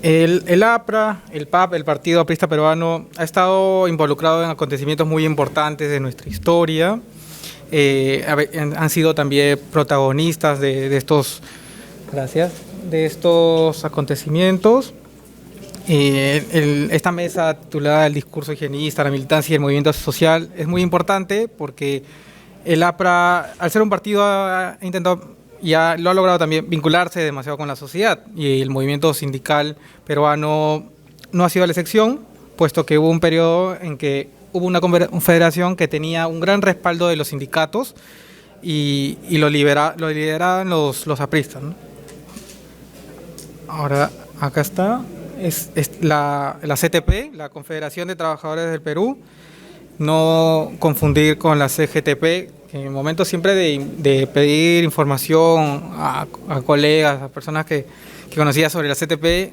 El APRA, el PAP, el Partido Aprista Peruano, ha estado involucrado en acontecimientos muy importantes de nuestra historia. Han sido también protagonistas de estos, gracias, de estos acontecimientos. Esta mesa titulada El discurso higienista, la militancia y el movimiento social es muy importante porque el APRA, al ser un partido, ha intentado, ya lo ha logrado también, vincularse demasiado con la sociedad, y el movimiento sindical peruano no ha sido la excepción, puesto que hubo un periodo en que hubo una confederación que tenía un gran respaldo de los sindicatos y lo lideraban los apristas, ¿no? Ahora, acá está, es la CTP, la Confederación de Trabajadores del Perú, no confundir con la CGTP, que en el momento siempre de pedir información a colegas, a personas que conocía sobre la CTP,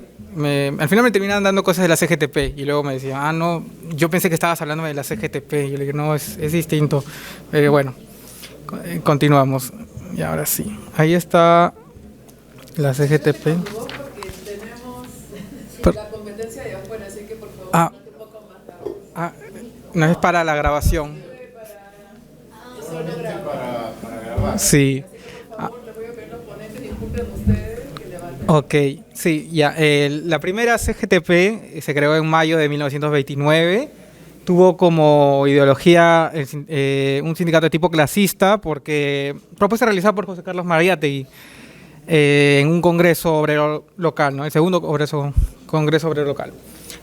al final me terminaban dando cosas de la CGTP y luego me decían, no, yo pensé que estabas hablando de la CGTP, y yo le digo, no, es distinto. Bueno, continuamos, y ahora sí, ahí está la CGTP. La competencia de afuera, así que por favor, un poco más. No es para la grabación. Para grabar. Sí. Por favor, le voy a pedir a los ponentes, disculpen ustedes que levanten. Ok, sí, ya. La primera CGTP se creó en mayo de 1929. Tuvo como ideología un sindicato de tipo clasista, porque propuesta realizada por José Carlos Mariátegui en un congreso obrero local, ¿no? El segundo congreso obrero local.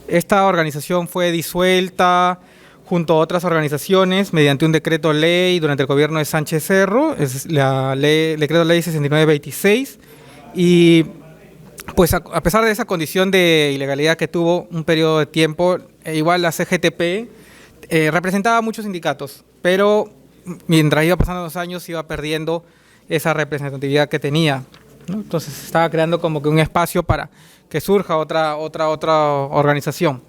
Esta organización fue disuelta junto a otras organizaciones mediante un decreto ley durante el gobierno de Sánchez Cerro, es el decreto ley 6926, y pues a pesar de esa condición de ilegalidad que tuvo un periodo de tiempo, igual la CGTP representaba a muchos sindicatos, pero mientras iba pasando los años iba perdiendo esa representatividad que tenía, ¿no? Entonces se estaba creando como que un espacio para que surja otra organización.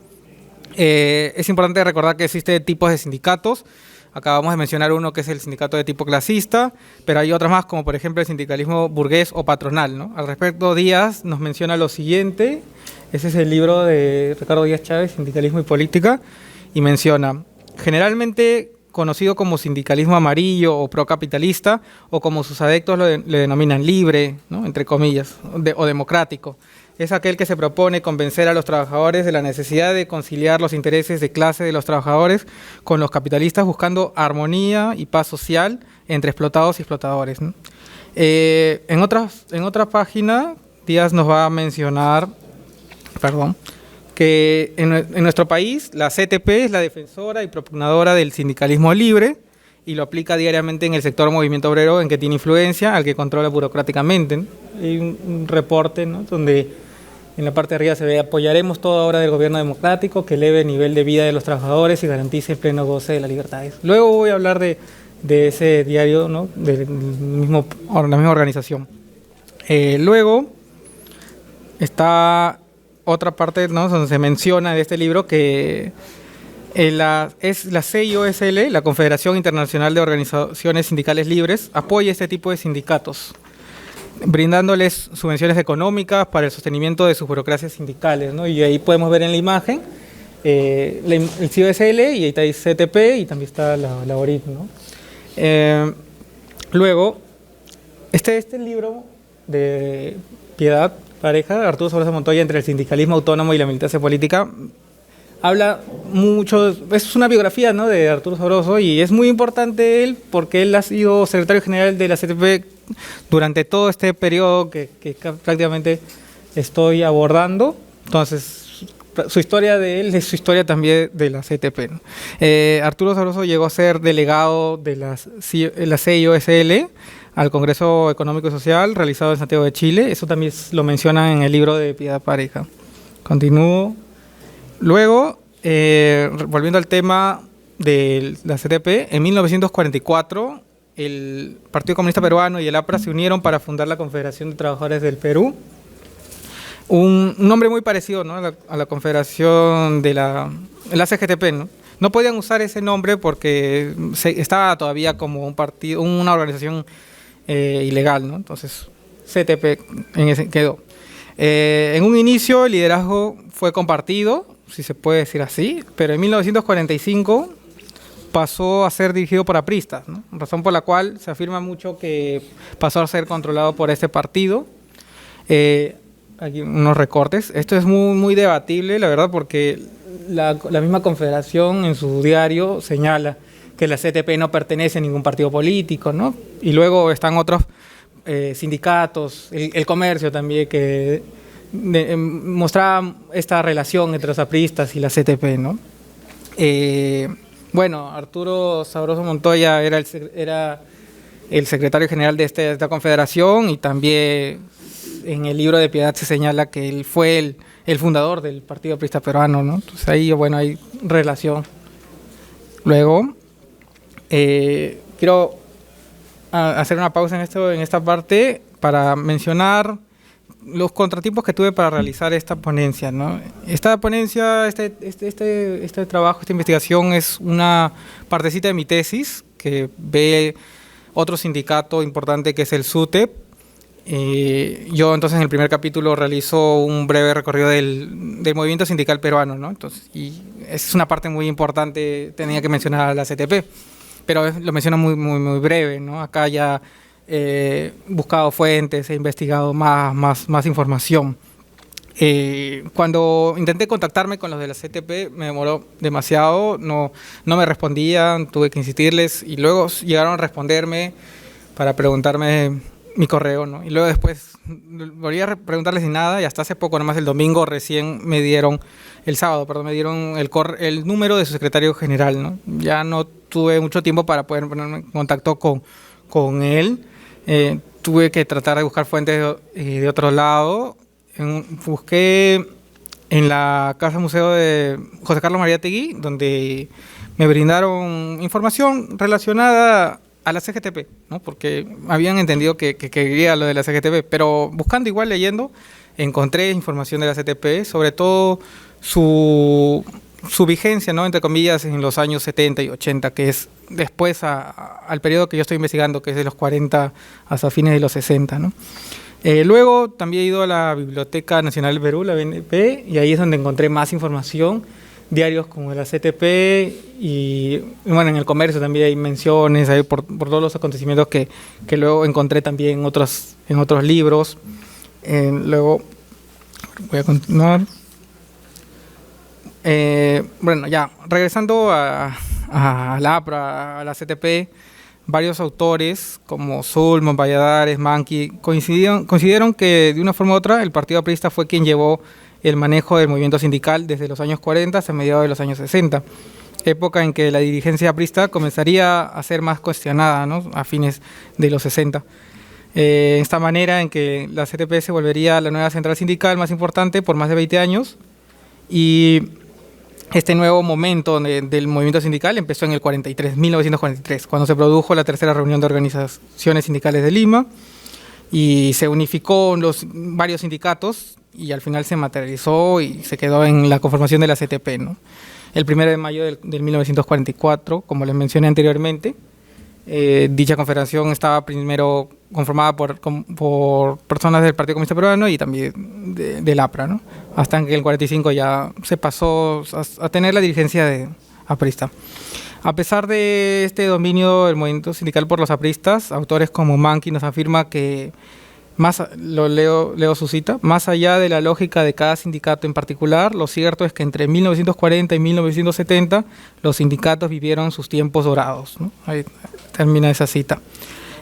Es importante recordar que existen tipos de sindicatos. Acabamos de mencionar uno que es el sindicato de tipo clasista, pero hay otros más, como por ejemplo el sindicalismo burgués o patronal, ¿no? Al respecto, Díaz nos menciona lo siguiente. Ese es el libro de Ricardo Díaz Chávez, Sindicalismo y Política, y menciona: generalmente conocido como sindicalismo amarillo o procapitalista, o como sus adeptos le denominan libre, ¿no?, entre comillas, o democrático. Es aquel que se propone convencer a los trabajadores de la necesidad de conciliar los intereses de clase de los trabajadores con los capitalistas, buscando armonía y paz social entre explotados y explotadores, ¿no? En otra página, Díaz nos va a mencionar, que en nuestro país la CTP es la defensora y propugnadora del sindicalismo libre y lo aplica diariamente en el sector movimiento obrero en que tiene influencia, al que controla burocráticamente, ¿no? Hay un reporte, ¿no?, donde en la parte de arriba se ve: apoyaremos toda obra del gobierno democrático que eleve el nivel de vida de los trabajadores y garantice el pleno goce de las libertades. Luego voy a hablar de ese diario, ¿no?, de la misma organización. Luego está otra parte, ¿no?, donde se menciona de este libro que es la CIOSL, la Confederación Internacional de Organizaciones Sindicales Libres, apoya este tipo de sindicatos, brindándoles subvenciones económicas para el sostenimiento de sus burocracias sindicales, ¿no? Y ahí podemos ver en la imagen el CIOSL, y ahí está el CTP, y también está la ORIT, ¿no? Luego, este libro de Piedad Pareja, Arturo Sabroso Montoya, entre el sindicalismo autónomo y la militancia política, habla mucho, es una biografía, ¿no?, de Arturo Sabroso, y es muy importante él porque él ha sido secretario general de la CTP durante todo este periodo que prácticamente estoy abordando. Entonces, su historia de él es su historia también de la CTP, ¿no? Arturo Sabroso llegó a ser delegado de la CIOSL al Congreso Económico y Social realizado en Santiago de Chile. Eso también lo mencionan en el libro de Piedad Pareja. Continúo. Luego, volviendo al tema de la CTP, en 1944 el Partido Comunista Peruano y el APRA se unieron para fundar la Confederación de Trabajadores del Perú. Un nombre muy parecido, ¿no?, a la Confederación de la CGTP, ¿no? No podían usar ese nombre porque estaba todavía como un partido, una organización ilegal, ¿no? Entonces, CTP en ese quedó. En un inicio el liderazgo fue compartido, si se puede decir así, pero en 1945 pasó a ser dirigido por apristas, ¿no? Razón por la cual se afirma mucho que pasó a ser controlado por este partido. Aquí unos recortes. Esto es muy debatible, la verdad, porque la misma Confederación en su diario señala que la CTP no pertenece a ningún partido político, ¿no? Y luego están otros sindicatos, el comercio también, que mostraba esta relación entre los apristas y la CTP, ¿no? Bueno, Arturo Sabroso Montoya era el secretario general de esta confederación, y también en el libro de Piedad se señala que él fue el fundador del Partido Aprista Peruano, ¿no? Entonces ahí, bueno, hay relación. Luego, quiero hacer una pausa en esta parte para mencionar los contratiempos que tuve para realizar esta ponencia, ¿no? Esta ponencia, este trabajo, esta investigación es una partecita de mi tesis que ve otro sindicato importante que es el SUTEP. Yo entonces en el primer capítulo realizo un breve recorrido del movimiento sindical peruano, ¿no? Entonces, y es una parte muy importante, tenía que mencionar a la CTP, pero lo menciono muy breve, ¿no? Acá ya he buscado fuentes, he investigado más información. Cuando intenté contactarme con los de la CTP me demoró demasiado, no me respondían, tuve que insistirles y luego llegaron a responderme para preguntarme mi correo, ¿no? Y luego después volví a preguntarles y nada, y hasta hace poco, nomás el domingo recién el sábado, me dieron el número de su secretario general, ¿no? Ya no tuve mucho tiempo para poder ponerme en contacto con él. Tuve que tratar de buscar fuentes de otro lado. Busqué en la Casa Museo de José Carlos Mariátegui, donde me brindaron información relacionada a la CGTP, ¿no? Porque habían entendido que quería lo de la CGTP, pero buscando igual, leyendo, encontré información de la CTP, sobre todo su vigencia, ¿no? Entre comillas, en los años 70 y 80, que es después al periodo que yo estoy investigando, que es de los 40 hasta fines de los 60, ¿no? Luego también he ido a la Biblioteca Nacional del Perú, la BNP, y ahí es donde encontré más información, diarios como de la CTP, y bueno, en el comercio también hay menciones ahí por todos los acontecimientos que luego encontré también en otros libros. Luego voy a continuar. Bueno, ya, regresando a la APRA, a la CTP, varios autores como Sulman, Valladares, Manqui consideraron que de una forma u otra el Partido Aprista fue quien llevó el manejo del movimiento sindical desde los años 40 hasta mediados de los años 60, época en que la dirigencia aprista comenzaría a ser más cuestionada, ¿no? A fines de los 60. Esta manera en que la CTP se volvería la nueva central sindical más importante por más de 20 años, y este nuevo momento del movimiento sindical empezó en el 1943, cuando se produjo la tercera reunión de organizaciones sindicales de Lima y se unificó varios sindicatos, y al final se materializó y se quedó en la conformación de la CTP, ¿no? El 1 de mayo del 1944, como les mencioné anteriormente, dicha confederación estaba primero conformada por personas del Partido Comunista Peruano y también del APRA, ¿no? Hasta que en el 45 ya se pasó a tener la dirigencia de aprista. A pesar de este dominio del movimiento sindical por los apristas, autores como Manqui nos afirma que, leo su cita, más allá de la lógica de cada sindicato en particular, lo cierto es que entre 1940 y 1970 los sindicatos vivieron sus tiempos dorados, ¿no? Ahí termina esa cita.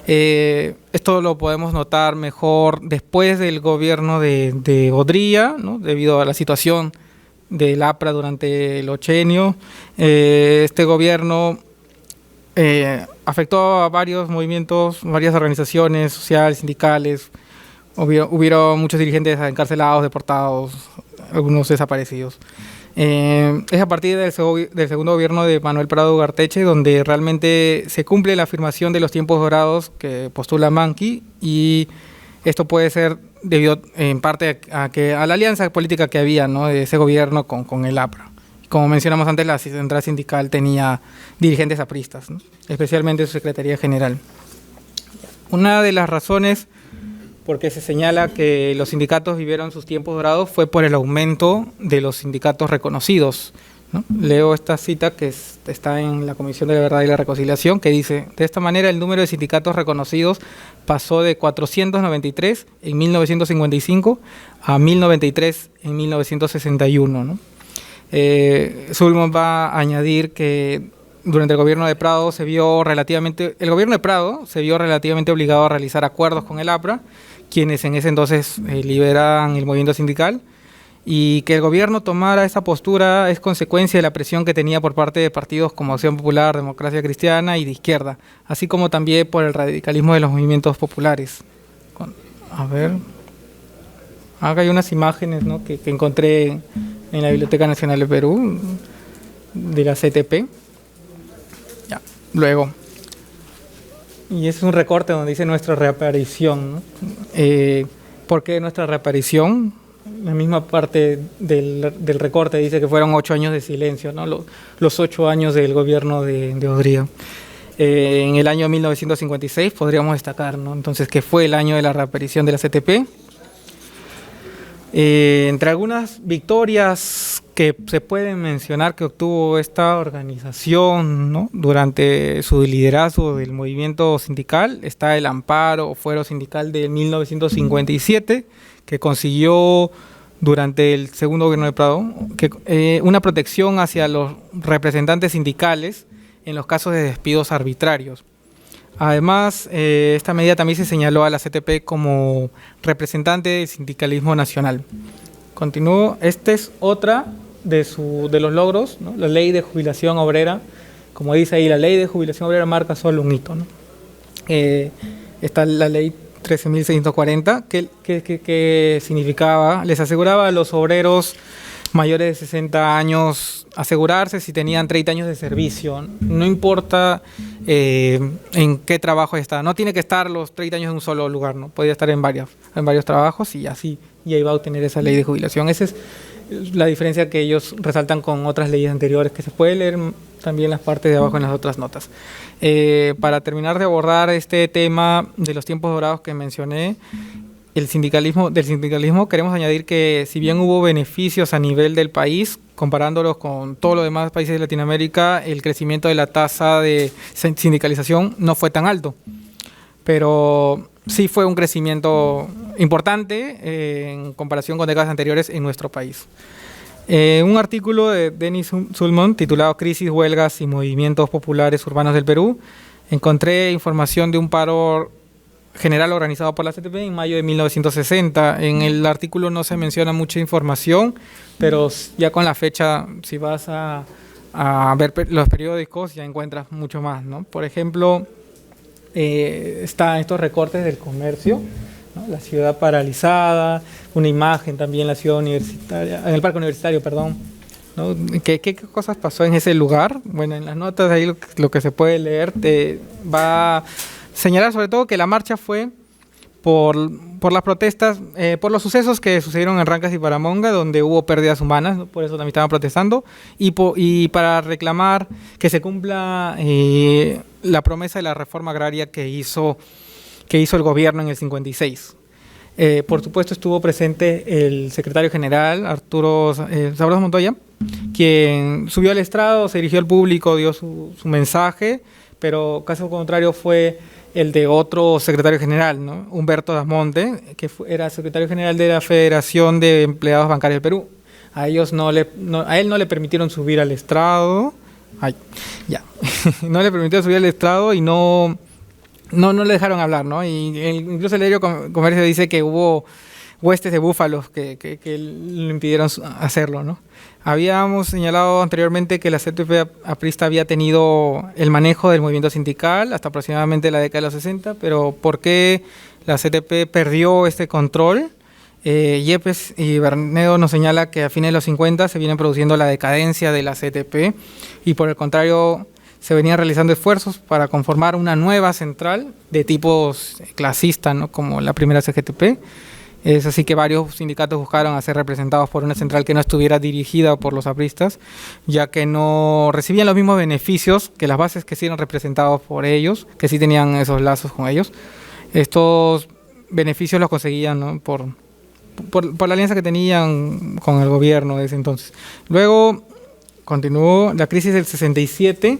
Esto lo podemos notar mejor después del gobierno de Odría, ¿no? Debido a la situación del APRA durante el ochenio. Este gobierno afectó a varios movimientos, varias organizaciones sociales, sindicales. Hubieron muchos dirigentes encarcelados, deportados, algunos desaparecidos. Es a partir del segundo gobierno de Manuel Prado Ugarteche donde realmente se cumple la afirmación de los tiempos dorados que postula Manqui, y esto puede ser debido en parte a la alianza política que había, ¿no? De ese gobierno con el APRA. Como mencionamos antes, la central sindical tenía dirigentes apristas, ¿no? Especialmente su secretaría general. Una de las razones porque se señala que los sindicatos vivieron sus tiempos dorados fue por el aumento de los sindicatos reconocidos, ¿no? Leo esta cita que está en la Comisión de la Verdad y la Reconciliación, que dice: de esta manera el número de sindicatos reconocidos pasó de 493 en 1955 a 1093 en 1961, ¿no? Sulmon va a añadir que durante el gobierno de Prado el gobierno de Prado se vio relativamente obligado a realizar acuerdos con el APRA, quienes en ese entonces lideran el movimiento sindical, y que el gobierno tomara esa postura es consecuencia de la presión que tenía por parte de partidos como Acción Popular, Democracia Cristiana y de izquierda, así como también por el radicalismo de los movimientos populares. A ver, acá hay unas imágenes, ¿no?, que encontré en la Biblioteca Nacional de Perú, de la CTP. Ya, luego. Y es un recorte donde dice nuestra reaparición, ¿no? ¿Por qué nuestra reaparición? La misma parte del recorte dice que fueron 8 años de silencio, ¿no? Los 8 años del gobierno de Odría. En el año 1956 podríamos destacar, ¿no?, entonces, que fue el año de la reaparición de la CTP. Entre algunas victorias que se pueden mencionar que obtuvo esta organización, ¿no?, durante su liderazgo del movimiento sindical, está el amparo o fuero sindical de 1957, que consiguió durante el segundo gobierno de Prado una protección hacia los representantes sindicales en los casos de despidos arbitrarios. Además, esta medida también se señaló a la CTP como representante del sindicalismo nacional. Continúo. Esta es otra de los logros, ¿no?, la ley de jubilación obrera. Como dice ahí, la ley de jubilación obrera marca solo un hito, ¿no? Está la ley 13.640, que significaba, les aseguraba a los obreros mayores de 60 años asegurarse si tenían 30 años de servicio. No importa en qué trabajo está. No tiene que estar los 30 años en un solo lugar, ¿no? Podía estar en varios trabajos y así, y ahí va a obtener esa ley de jubilación. Esa es la diferencia que ellos resaltan con otras leyes anteriores, que se puede leer también las partes de abajo en las otras notas. Para terminar de abordar este tema de los tiempos dorados que mencioné, del sindicalismo, queremos añadir que si bien hubo beneficios a nivel del país, comparándolos con todos los demás países de Latinoamérica, el crecimiento de la tasa de sindicalización no fue tan alto, pero sí fue un crecimiento importante en comparación con décadas anteriores en nuestro país. Un artículo de Denis Sulmon titulado Crisis, huelgas y movimientos populares urbanos del Perú, encontré información de un paro general organizado por la CTP en mayo de 1960. En el artículo no se menciona mucha información, pero ya con la fecha, si vas a ver los periódicos, ya encuentras mucho más, ¿no? Por ejemplo, están estos recortes del comercio, ¿no?, la ciudad paralizada, una imagen también en la ciudad universitaria, en el parque universitario, perdón, ¿no? ¿Qué cosas pasó en ese lugar? Bueno, en las notas ahí lo que se puede leer te va a señalar sobre todo que la marcha fue por las protestas, por los sucesos que sucedieron en Rancas y Paramonga, donde hubo pérdidas humanas, ¿no? Por eso también estaban protestando, y para reclamar que se cumpla la promesa de la reforma agraria que hizo el gobierno en el 56. Por supuesto estuvo presente el secretario general, Arturo Sabroso Montoya, quien subió al estrado, se dirigió al público, dio su mensaje, pero caso contrario fue el de otro secretario general, ¿no?, Humberto Dasmonte, que era secretario general de la Federación de Empleados Bancarios del Perú. A él no le permitieron subir al estrado, no le permitieron subir al estrado y no le dejaron hablar, ¿no? Y incluso el diario Comercio dice que hubo huestes de búfalos que le impidieron hacerlo, ¿no? Habíamos señalado anteriormente que la CTP aprista había tenido el manejo del movimiento sindical hasta aproximadamente la década de los 60, pero ¿por qué la CTP perdió este control? Yepes y Bernedo nos señala que a fines de los 50 se viene produciendo la decadencia de la CTP y por el contrario se venían realizando esfuerzos para conformar una nueva central de tipo clasista, ¿no?, como la primera CGTP. Es así que varios sindicatos buscaron a ser representados por una central que no estuviera dirigida por los apristas, ya que no recibían los mismos beneficios que las bases que sí eran representados por ellos, que sí tenían esos lazos con ellos. Estos beneficios los conseguían, ¿no? por la alianza que tenían con el gobierno de ese entonces. Luego continuó la crisis del 67,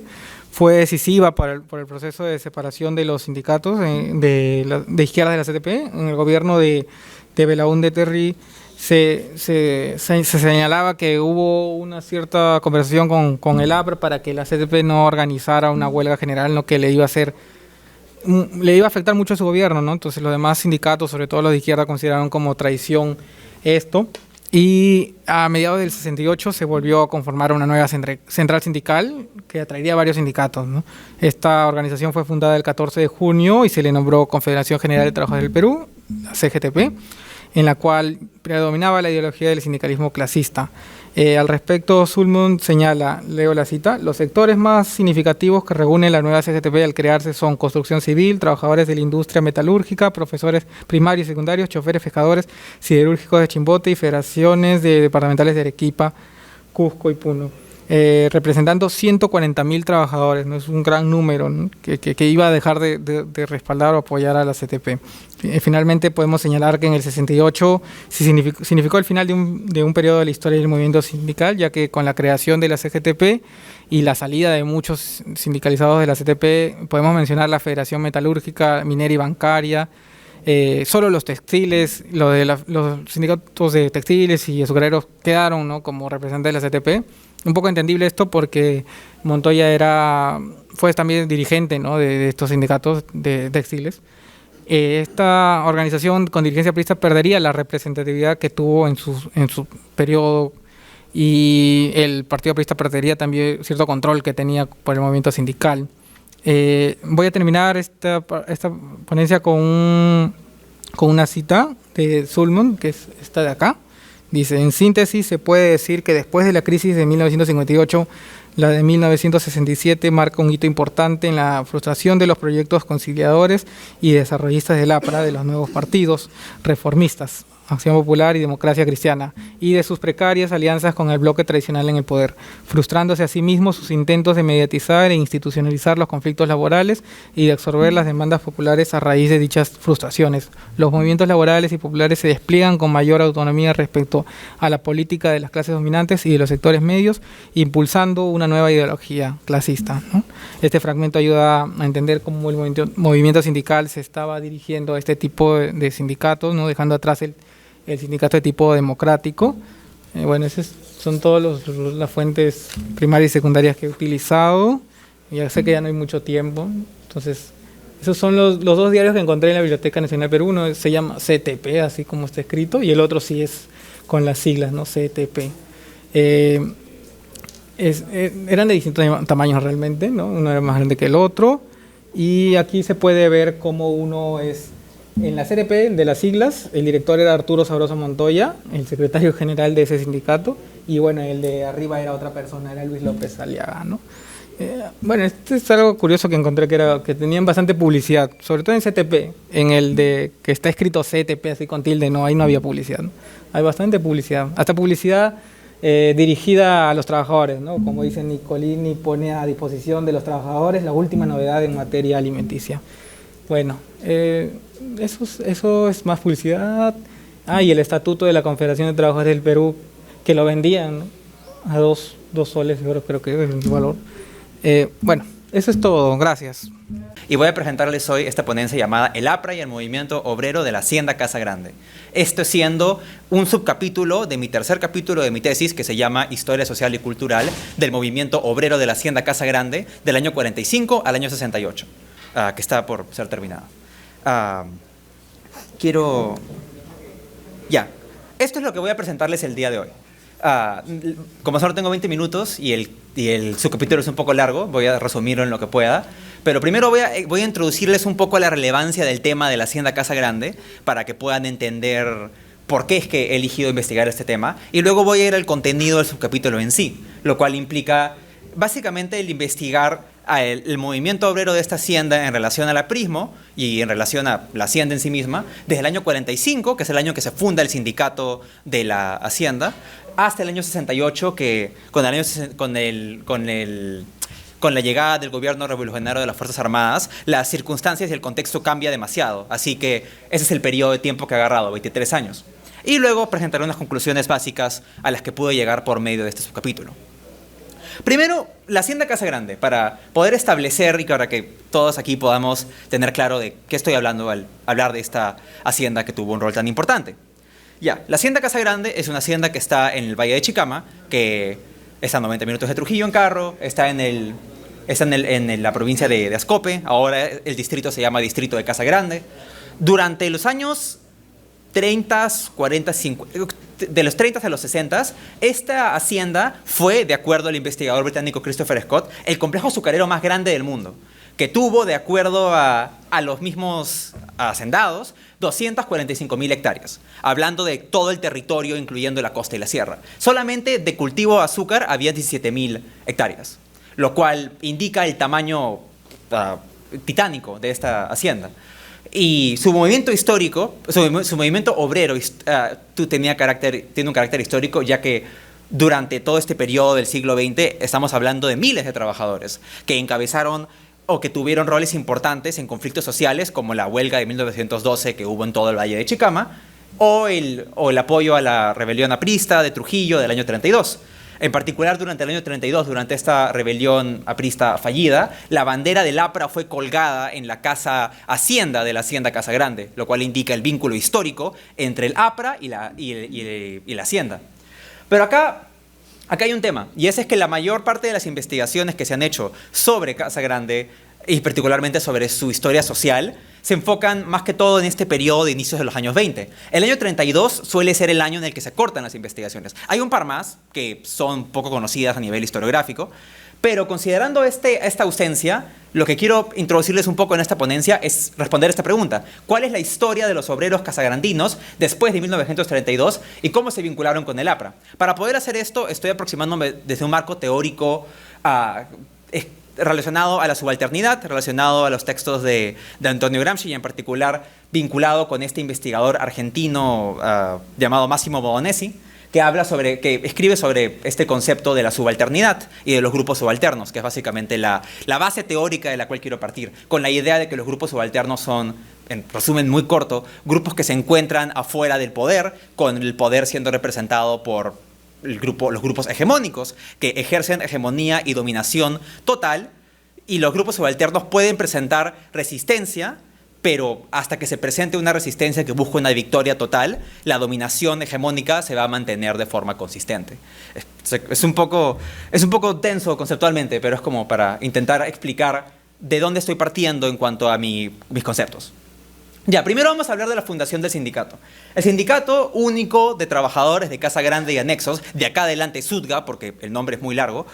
fue decisiva por el proceso de separación de los sindicatos de izquierda de la CTP. En el gobierno de Belaúnde Terry se señalaba que hubo una cierta conversación con el APRA para que la CTP no organizara una huelga general, ¿no? Que le iba a afectar mucho a su gobierno, ¿no? Entonces los demás sindicatos, sobre todo los de izquierda, consideraron como traición esto. Y a mediados del 68 se volvió a conformar una nueva central sindical que atraería a varios sindicatos, ¿no? Esta organización fue fundada el 14 de junio y se le nombró Confederación General de Trabajadores del Perú, la CGTP, en la cual predominaba la ideología del sindicalismo clasista. Al respecto, Sulmund señala, leo la cita: los sectores más significativos que reúne la nueva CGTP al crearse son construcción civil, trabajadores de la industria metalúrgica, profesores primarios y secundarios, choferes, pescadores, siderúrgicos de Chimbote y federaciones departamentales de Arequipa, Cusco y Puno. Representando 140.000 trabajadores, ¿no? Es un gran número, ¿no? que iba a dejar de respaldar o apoyar a la CTP. Finalmente podemos señalar que en el 68 significó el final de un periodo de la historia del movimiento sindical, ya que con la creación de la CGTP y la salida de muchos sindicalizados de la CTP, podemos mencionar la Federación Metalúrgica, Minera y Bancaria, solo los textiles, los sindicatos de textiles y azucareros quedaron, ¿no? como representantes de la CTP. Un poco entendible esto porque Montoya fue también dirigente, ¿no? de estos sindicatos de textiles. Esta organización con dirigencia aprista perdería la representatividad que tuvo en su periodo, y el Partido Aprista perdería también cierto control que tenía por el movimiento sindical. Voy a terminar esta ponencia con una cita de Sulmund, que es esta de acá. Dice: en síntesis, se puede decir que después de la crisis de 1958, la de 1967 marca un hito importante en la frustración de los proyectos conciliadores y desarrollistas del APRA, de los nuevos partidos reformistas, Acción Popular y Democracia Cristiana, y de sus precarias alianzas con el bloque tradicional en el poder, frustrándose a sí mismos sus intentos de mediatizar e institucionalizar los conflictos laborales y de absorber las demandas populares a raíz de dichas frustraciones. Los movimientos laborales y populares se despliegan con mayor autonomía respecto a la política de las clases dominantes y de los sectores medios, impulsando una nueva ideología clasista, ¿no? Este fragmento ayuda a entender cómo el movimiento sindical se estaba dirigiendo a este tipo de sindicatos, ¿no? Dejando atrás el sindicato de tipo democrático. Bueno, esas son todas las fuentes primarias y secundarias que he utilizado. Ya sé que ya no hay mucho tiempo, entonces esos son los dos diarios que encontré en la Biblioteca Nacional Perú. Uno se llama CTP, así como está escrito, y el otro sí es con las siglas, ¿no? CTP. Eran de distintos tamaños realmente, ¿no? Uno era más grande que el otro, y aquí se puede ver cómo uno es. En la CTP, de las siglas, el director era Arturo Sabroso Montoya, el secretario general de ese sindicato, y bueno, el de arriba era otra persona, era Luis López Aliaga, ¿no? Bueno, esto es algo curioso que encontré, que tenían bastante publicidad, sobre todo en CTP. En el de que está escrito CTP así con tilde, no, ahí no había publicidad, ¿no? Hay bastante publicidad, hasta publicidad dirigida a los trabajadores, ¿no? Como dice Nicolini, pone a disposición de los trabajadores la última novedad en materia alimenticia. Bueno, eso es más publicidad. Y el Estatuto de la Confederación de Trabajadores del Perú, que lo vendían, ¿no? A dos soles, yo creo que es el valor. Bueno, eso es todo, gracias. Y voy a presentarles hoy esta ponencia llamada El APRA y el Movimiento Obrero de la Hacienda Casa Grande. Esto siendo un subcapítulo de mi tercer capítulo de mi tesis, que se llama Historia Social y Cultural del Movimiento Obrero de la Hacienda Casa Grande, del año 45 al año 68. Que está por ser terminada. Esto es lo que voy a presentarles el día de hoy. Como solo tengo 20 minutos y el subcapítulo es un poco largo, voy a resumirlo en lo que pueda. Pero primero voy a introducirles un poco a la relevancia del tema de la Hacienda Casa Grande para que puedan entender por qué es que he elegido investigar este tema. Y luego voy a ir al contenido del subcapítulo en sí, lo cual implica básicamente el investigar el movimiento obrero de esta hacienda en relación al aprismo y en relación a la hacienda en sí misma, desde el año 45, que es el año que se funda el sindicato de la hacienda, hasta el año 68, que con con la llegada del gobierno revolucionario de las Fuerzas Armadas, las circunstancias y el contexto cambia demasiado. Así que ese es el periodo de tiempo que ha agarrado, 23 años. Y luego presentaré unas conclusiones básicas a las que pude llegar por medio de este subcapítulo. Primero, la Hacienda Casa Grande, para poder establecer y para que todos aquí podamos tener claro de qué estoy hablando al hablar de esta hacienda que tuvo un rol tan importante. Ya, la Hacienda Casa Grande es una hacienda que está en el Valle de Chicama, que está a 90 minutos de Trujillo en carro, está en la provincia de Ascope, ahora el distrito se llama Distrito de Casa Grande. Durante los años 30, 40, 50, de los 30 a los 60, esta hacienda fue, de acuerdo al investigador británico Christopher Scott, el complejo azucarero más grande del mundo, que tuvo, de acuerdo a los mismos hacendados, 245.000 hectáreas, hablando de todo el territorio, incluyendo la costa y la sierra. Solamente de cultivo de azúcar había 17.000 hectáreas, lo cual indica el tamaño titánico de esta hacienda. Y su movimiento histórico, su movimiento obrero tiene un carácter histórico, ya que durante todo este periodo del siglo XX estamos hablando de miles de trabajadores que encabezaron o que tuvieron roles importantes en conflictos sociales, como la huelga de 1912 que hubo en todo el Valle de Chicama, o el apoyo a la rebelión aprista de Trujillo del año 32. En particular, durante el año 32, durante esta rebelión aprista fallida, la bandera del APRA fue colgada en la casa hacienda de la Hacienda Casa Grande, lo cual indica el vínculo histórico entre el APRA y la hacienda. Pero acá hay un tema, y ese es que la mayor parte de las investigaciones que se han hecho sobre Casa Grande, y particularmente sobre su historia social, se enfocan más que todo en este periodo de inicios de los años 20. El año 32 suele ser el año en el que se cortan las investigaciones. Hay un par más que son poco conocidas a nivel historiográfico, pero considerando esta ausencia, lo que quiero introducirles un poco en esta ponencia es responder esta pregunta. ¿Cuál es la historia de los obreros casagrandinos después de 1932 y cómo se vincularon con el APRA? Para poder hacer esto, estoy aproximándome desde un marco teórico relacionado a la subalternidad, relacionado a los textos de Antonio Gramsci y en particular vinculado con este investigador argentino llamado Massimo Bolognesi, que escribe sobre este concepto de la subalternidad y de los grupos subalternos, que es básicamente la base teórica de la cual quiero partir, con la idea de que los grupos subalternos son, en resumen muy corto, grupos que se encuentran afuera del poder, con el poder siendo representado por los grupos hegemónicos, que ejercen hegemonía y dominación total, y los grupos subalternos pueden presentar resistencia, pero hasta que se presente una resistencia que busque una victoria total, la dominación hegemónica se va a mantener de forma consistente. Es un poco denso conceptualmente, pero es como para intentar explicar de dónde estoy partiendo en cuanto a mis conceptos. Ya, primero vamos a hablar de la fundación del sindicato. El Sindicato Único de Trabajadores de Casa Grande y Anexos, de acá adelante SUTGA, porque el nombre es muy largo,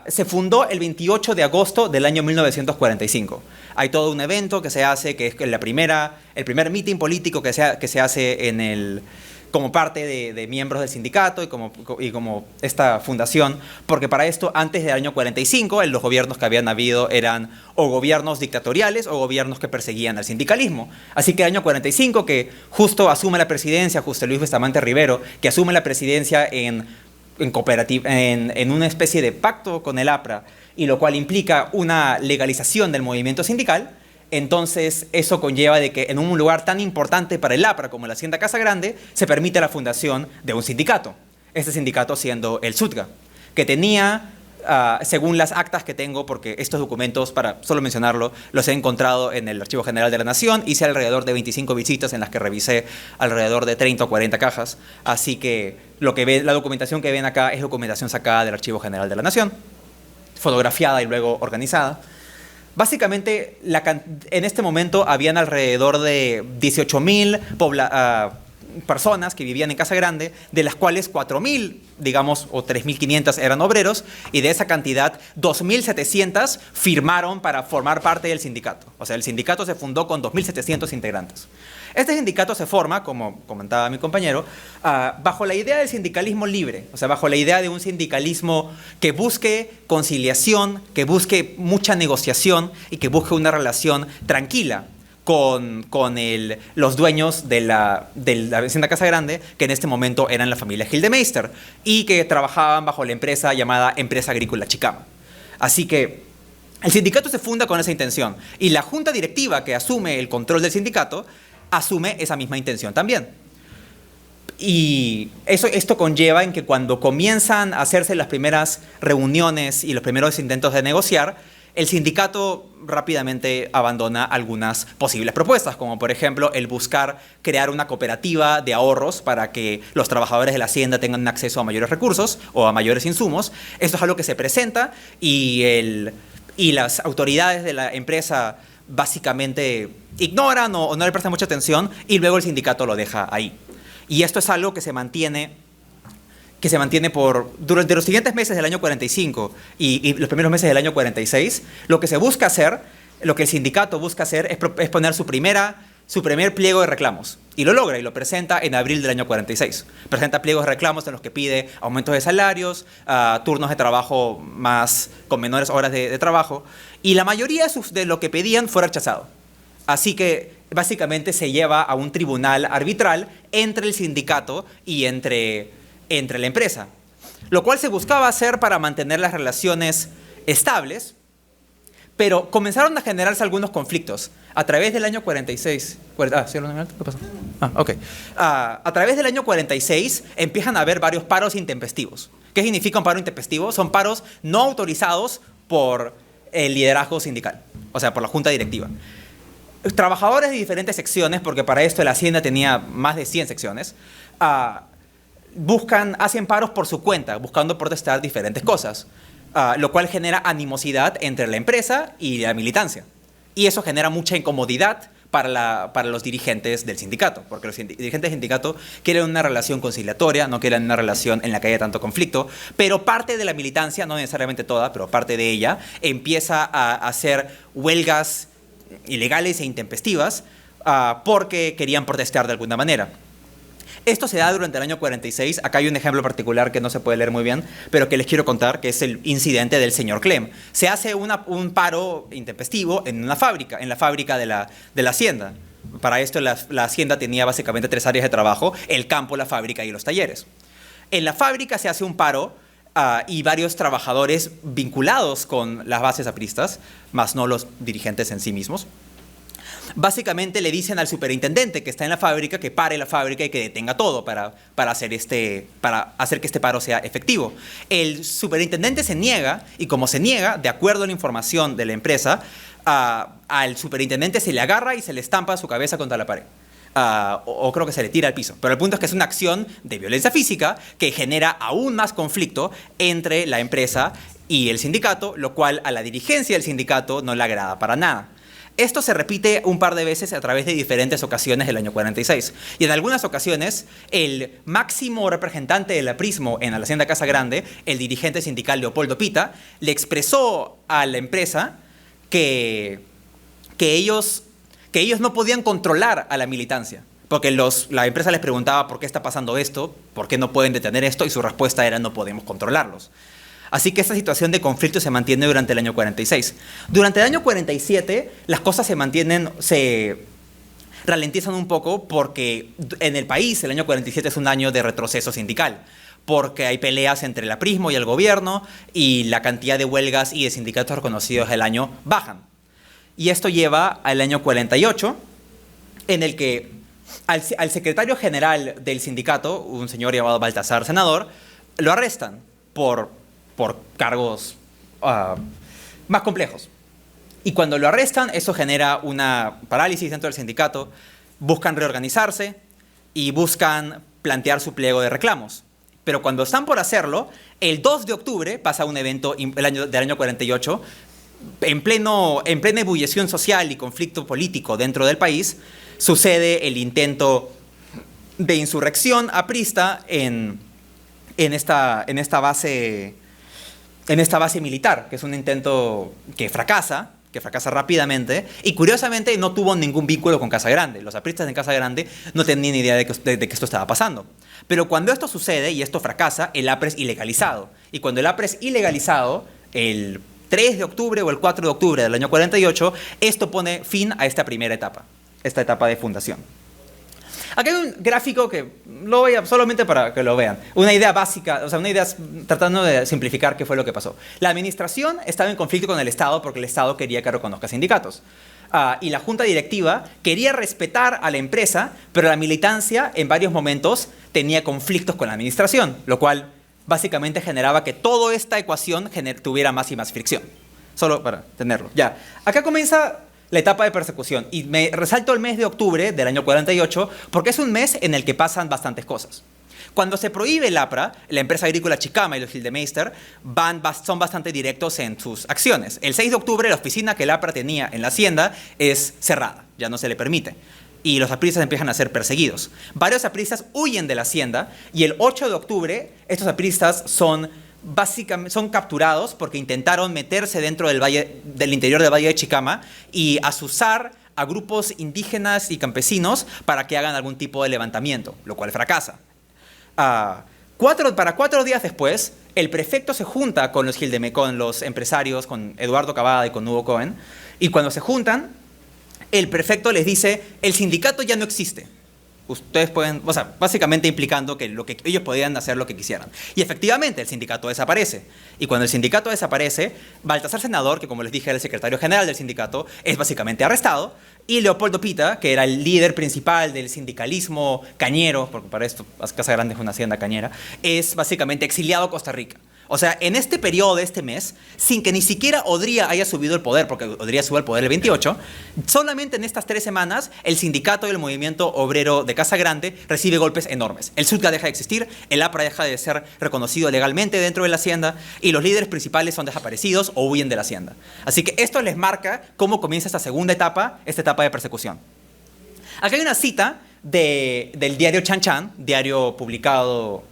se fundó el 28 de agosto del año 1945. Hay todo un evento que se hace, que es el primer meeting político que se hace como parte de miembros del sindicato y como esta fundación, porque para esto, antes del año 45, los gobiernos que habían habido eran o gobiernos dictatoriales o gobiernos que perseguían al sindicalismo. Así que el año 45, que justo asume la presidencia, José Luis Bustamante Rivero, que asume la presidencia en una especie de pacto con el APRA, y lo cual implica una legalización del movimiento sindical. Entonces, eso conlleva de que en un lugar tan importante para el APRA como la Hacienda Casa Grande, se permite la fundación de un sindicato. Este sindicato siendo el SUTGA, que tenía, según las actas que tengo, porque estos documentos, para solo mencionarlo, los he encontrado en el Archivo General de la Nación, hice alrededor de 25 visitas en las que revisé alrededor de 30 o 40 cajas, así que la documentación que ven acá es documentación sacada del Archivo General de la Nación, fotografiada y luego organizada. Básicamente, en este momento habían alrededor de 18.000 personas que vivían en Casa Grande, de las cuales 4.000, digamos, o 3.500 eran obreros, y de esa cantidad, 2.700 firmaron para formar parte del sindicato. O sea, el sindicato se fundó con 2.700 integrantes. Este sindicato se forma, como comentaba mi compañero, bajo la idea del sindicalismo libre, o sea, bajo la idea de un sindicalismo que busque conciliación, que busque mucha negociación y que busque una relación tranquila con los dueños de la Hacienda Casa Grande, que en este momento eran la familia Gildemeister y que trabajaban bajo la empresa llamada Empresa Agrícola Chicama. Así que El sindicato se funda con esa intención y la junta directiva que asume el control del sindicato asume esa misma intención también. Y esto conlleva en que cuando comienzan a hacerse las primeras reuniones y los primeros intentos de negociar, el sindicato rápidamente abandona algunas posibles propuestas, como por ejemplo el buscar crear una cooperativa de ahorros para que los trabajadores de la hacienda tengan acceso a mayores recursos o a mayores insumos. Esto es algo que se presenta y las autoridades de la empresa básicamente ignoran o no le prestan mucha atención y luego el sindicato lo deja ahí. Y esto es algo que se mantiene durante los siguientes meses del año 45 y los primeros meses del año 46. Lo que el sindicato busca hacer es poner su primer pliego de reclamos. Y lo logra y lo presenta en abril del año 46. Presenta pliegos de reclamos en los que pide aumentos de salarios, turnos de trabajo con menores horas de trabajo. Y la mayoría de lo que pedían fue rechazado. Así que básicamente se lleva a un tribunal arbitral entre el sindicato y entre la empresa, lo cual se buscaba hacer para mantener las relaciones estables, pero comenzaron a generarse algunos conflictos. A través del año 46... ¿Qué pasó? A través del año 46 empiezan a haber varios paros intempestivos. ¿Qué significa un paro intempestivo? Son paros no autorizados por el liderazgo sindical, o sea, por la junta directiva. Trabajadores de diferentes secciones, porque para esto la hacienda tenía más de 100 secciones, hacen paros por su cuenta, buscando protestar diferentes cosas, lo cual genera animosidad entre la empresa y la militancia. Y eso genera mucha incomodidad para los dirigentes del sindicato, porque los dirigentes del sindicato quieren una relación conciliatoria, no quieren una relación en la que haya tanto conflicto, pero parte de la militancia, no necesariamente toda, pero parte de ella, empieza a hacer huelgas ilegales e intempestivas porque querían protestar de alguna manera. Esto se da durante el año 46. Acá hay un ejemplo particular que no se puede leer muy bien, pero que les quiero contar, que es el incidente del señor Clem. Se hace un paro intempestivo en la fábrica de la hacienda. Para esto la hacienda tenía básicamente 3 áreas de trabajo: el campo, la fábrica y los talleres. En la fábrica se hace un paro y varios trabajadores vinculados con las bases apristas, más no los dirigentes en sí mismos, básicamente le dicen al superintendente que está en la fábrica que pare la fábrica y que detenga todo para hacer que este paro sea efectivo. El superintendente se niega, y como se niega, de acuerdo a la información de la empresa, al superintendente se le agarra y se le estampa su cabeza contra la pared. O creo que se le tira al piso. Pero el punto es que es una acción de violencia física que genera aún más conflicto entre la empresa y el sindicato, lo cual a la dirigencia del sindicato no le agrada para nada. Esto se repite un par de veces a través de diferentes ocasiones del año 46. Y en algunas ocasiones, el máximo representante del aprismo en la hacienda Casa Grande, el dirigente sindical Leopoldo Pita, le expresó a la empresa que ellos no podían controlar a la militancia, porque la empresa les preguntaba por qué está pasando esto, por qué no pueden detener esto, y su respuesta era: no podemos controlarlos. Así que esta situación de conflicto se mantiene durante el año 46. Durante el año 47 las cosas se ralentizan un poco, porque en el país el año 47 es un año de retroceso sindical, porque hay peleas entre el aprismo y el gobierno, y la cantidad de huelgas y de sindicatos reconocidos del año bajan. Y esto lleva al año 48, en el que al secretario general del sindicato, un señor llamado Baltasar Senador, lo arrestan por cargos más complejos. Y cuando lo arrestan, eso genera una parálisis dentro del sindicato. Buscan reorganizarse y buscan plantear su pliego de reclamos. Pero cuando están por hacerlo, el 2 de octubre pasa un evento del año 48, en plena ebullición social y conflicto político dentro del país, sucede el intento de insurrección aprista en esta base militar, que es un intento que fracasa rápidamente, y curiosamente no tuvo ningún vínculo con Casa Grande. Los apristas en Casa Grande no tenían ni idea de que esto estaba pasando. Pero cuando esto sucede y esto fracasa, el APRE es ilegalizado. Y cuando el APRE es ilegalizado, el 3 de octubre o el 4 de octubre del año 48, esto pone fin a esta primera etapa, esta etapa de fundación. Acá hay un gráfico que lo voy a, solamente para que lo vean. Una idea básica, o sea, una idea tratando de simplificar qué fue lo que pasó. La administración estaba en conflicto con el Estado porque el Estado quería que reconozca sindicatos. Y la junta directiva quería respetar a la empresa, pero la militancia en varios momentos tenía conflictos con la administración, lo cual básicamente generaba que toda esta ecuación tuviera más y más fricción. Solo para tenerlo. Ya, acá comienza la etapa de persecución y me resalto el mes de octubre del año 48 porque es un mes en el que pasan bastantes cosas. Cuando se prohíbe el APRA, la empresa agrícola Chicama y los Gildemeister son bastante directos en sus acciones. El 6 de octubre la oficina que el APRA tenía en la hacienda es cerrada, ya no se le permite. Y los apristas empiezan a ser perseguidos. Varios apristas huyen de la hacienda y el 8 de octubre estos apristas son capturados porque intentaron meterse dentro del interior del Valle de Chicama y azuzar a grupos indígenas y campesinos para que hagan algún tipo de levantamiento, lo cual fracasa. 4 días después, el prefecto se junta con los empresarios, con Eduardo Cavada y con Hugo Cohen, y cuando se juntan, el prefecto les dice, el sindicato ya no existe. Ustedes pueden, o sea, básicamente implicando que ellos podían hacer lo que quisieran. Y efectivamente, el sindicato desaparece. Y cuando el sindicato desaparece, Baltasar Senador, que como les dije era el secretario general del sindicato, es básicamente arrestado. Y Leopoldo Pita, que era el líder principal del sindicalismo cañero, porque para esto Casa Grande es una hacienda cañera, es básicamente exiliado a Costa Rica. O sea, en este periodo de este mes, sin que ni siquiera Odría haya subido el poder, porque Odría sube al poder el 28, solamente en estas 3 semanas, el sindicato y el movimiento obrero de Casa Grande recibe golpes enormes. El SUTGA deja de existir, el APRA deja de ser reconocido legalmente dentro de la hacienda, y los líderes principales son desaparecidos o huyen de la hacienda. Así que esto les marca cómo comienza esta segunda etapa, esta etapa de persecución. Acá hay una cita del diario Chan Chan, diario publicado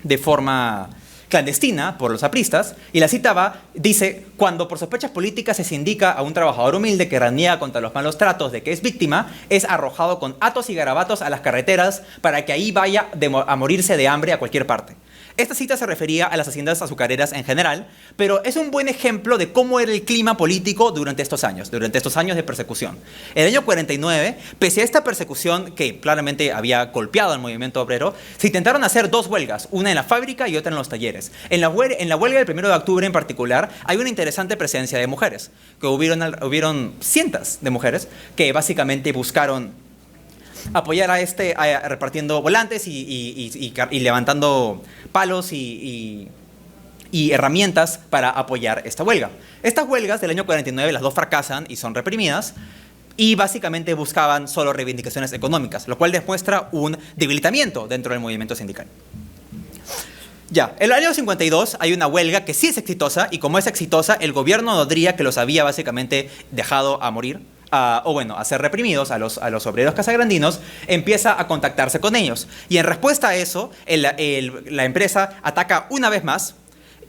de forma clandestina por los apristas, y la cita dice, cuando por sospechas políticas se indica a un trabajador humilde que reniega contra los malos tratos de que es víctima, es arrojado con atos y garabatos a las carreteras para que ahí vaya a morirse de hambre a cualquier parte. Esta cita se refería a las haciendas azucareras en general, pero es un buen ejemplo de cómo era el clima político durante estos años de persecución. En el año 49, pese a esta persecución que claramente había golpeado al movimiento obrero, se intentaron hacer 2 huelgas, una en la fábrica y otra en los talleres. En la huelga del 1 de octubre en particular, hay una interesante presencia de mujeres, que hubieron cientos de mujeres que básicamente buscaron apoyar repartiendo volantes y levantando palos y herramientas para apoyar esta huelga. Estas huelgas del año 49, las 2 fracasan y son reprimidas, y básicamente buscaban solo reivindicaciones económicas, lo cual demuestra un debilitamiento dentro del movimiento sindical. Ya, en el año 52 hay una huelga que sí es exitosa, y como es exitosa, el gobierno de Odría, que los había básicamente dejado a morir, a ser reprimidos a los obreros casagrandinos, empieza a contactarse con ellos. Y en respuesta a eso, la empresa ataca una vez más,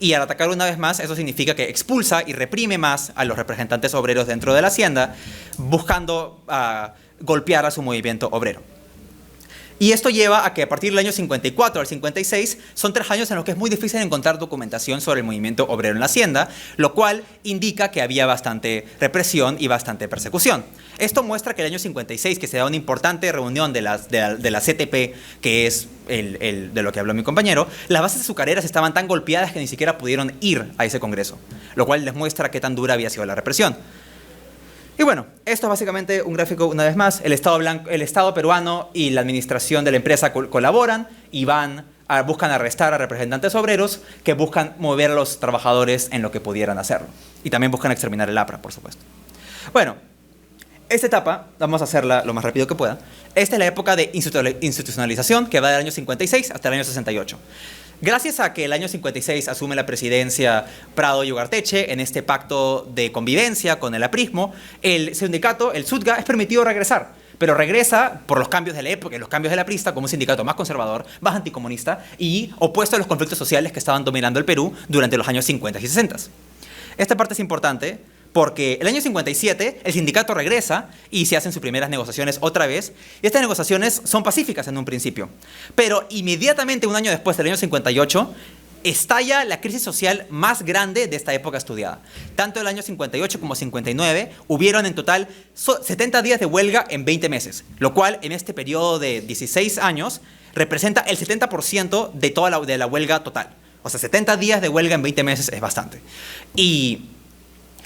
y al atacar una vez más, eso significa que expulsa y reprime más a los representantes obreros dentro de la hacienda, buscando golpear a su movimiento obrero. Y esto lleva a que a partir del año 54 al 56 son 3 años en los que es muy difícil encontrar documentación sobre el movimiento obrero en la hacienda, lo cual indica que había bastante represión y bastante persecución. Esto muestra que el año 56, que se da una importante reunión de la CTP, que es de lo que habló mi compañero, las bases azucareras estaban tan golpeadas que ni siquiera pudieron ir a ese congreso, lo cual les muestra qué tan dura había sido la represión. Y bueno, esto es básicamente un gráfico, una vez más, el Estado peruano y la administración de la empresa colaboran y buscan arrestar a representantes obreros que buscan mover a los trabajadores en lo que pudieran hacerlo. Y también buscan exterminar el APRA, por supuesto. Bueno, esta etapa, vamos a hacerla lo más rápido que pueda. Esta es la época de institucionalización que va del año 56 hasta el año 68. Gracias a que el año 56 asume la presidencia Prado y Ugarteche en este pacto de convivencia con el aprismo, el sindicato, el SUTGA, es permitido regresar. Pero regresa por los cambios de la época y los cambios del aprista como un sindicato más conservador, más anticomunista y opuesto a los conflictos sociales que estaban dominando el Perú durante los años 50 y 60. Esta parte es importante porque el año 57 el sindicato regresa y se hacen sus primeras negociaciones otra vez. Y estas negociaciones son pacíficas en un principio. Pero inmediatamente, un año después del año 58, estalla la crisis social más grande de esta época estudiada. Tanto el año 58 como 59 hubieron en total 70 días de huelga en 20 meses, lo cual en este periodo de 16 años representa el 70% de toda la huelga total. O sea, 70 días de huelga en 20 meses es bastante. Y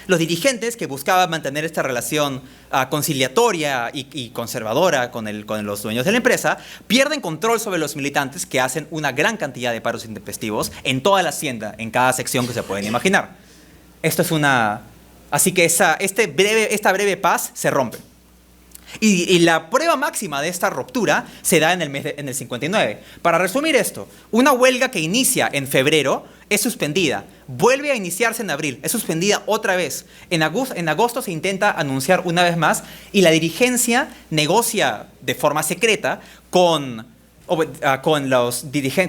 los dirigentes que buscaban mantener esta relación conciliatoria y conservadora con los dueños de la empresa pierden control sobre los militantes, que hacen una gran cantidad de paros intempestivos en toda la hacienda, en cada sección que se pueden imaginar. Así que esta breve paz se rompe. Y la prueba máxima de esta ruptura se da en el 59. Para resumir esto, una huelga que inicia en febrero es suspendida, vuelve a iniciarse en abril, es suspendida otra vez. En agosto se intenta anunciar una vez más y la dirigencia negocia de forma secreta con los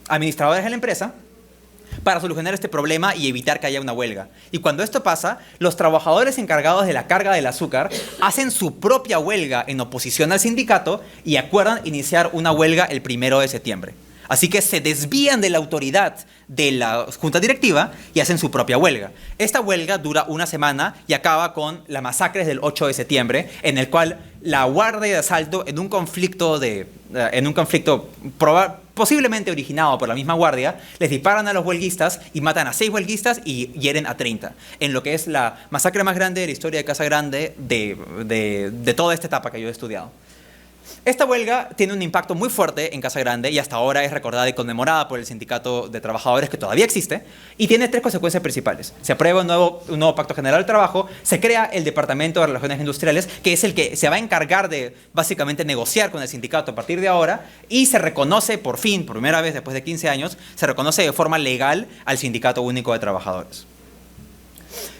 administradores de la empresa para solucionar este problema y evitar que haya una huelga. Y cuando esto pasa, los trabajadores encargados de la carga del azúcar hacen su propia huelga en oposición al sindicato y acuerdan iniciar una huelga el 1 de septiembre. Así que se desvían de la autoridad de la junta directiva y hacen su propia huelga. Esta huelga dura una semana y acaba con las masacres del 8 de septiembre, en el cual la guardia de asalto, en un conflicto posiblemente originado por la misma guardia, les disparan a los huelguistas y matan a 6 huelguistas y hieren a 30, en lo que es la masacre más grande de la historia de Casa Grande de toda esta etapa que yo he estudiado. Esta huelga tiene un impacto muy fuerte en Casa Grande y hasta ahora es recordada y conmemorada por el sindicato de trabajadores, que todavía existe, y tiene 3 consecuencias principales. Se aprueba un nuevo Pacto General del Trabajo, se crea el Departamento de Relaciones Industriales, que es el que se va a encargar de básicamente negociar con el sindicato a partir de ahora, y se reconoce por fin, por primera vez después de 15 años, se reconoce de forma legal al Sindicato Único de Trabajadores.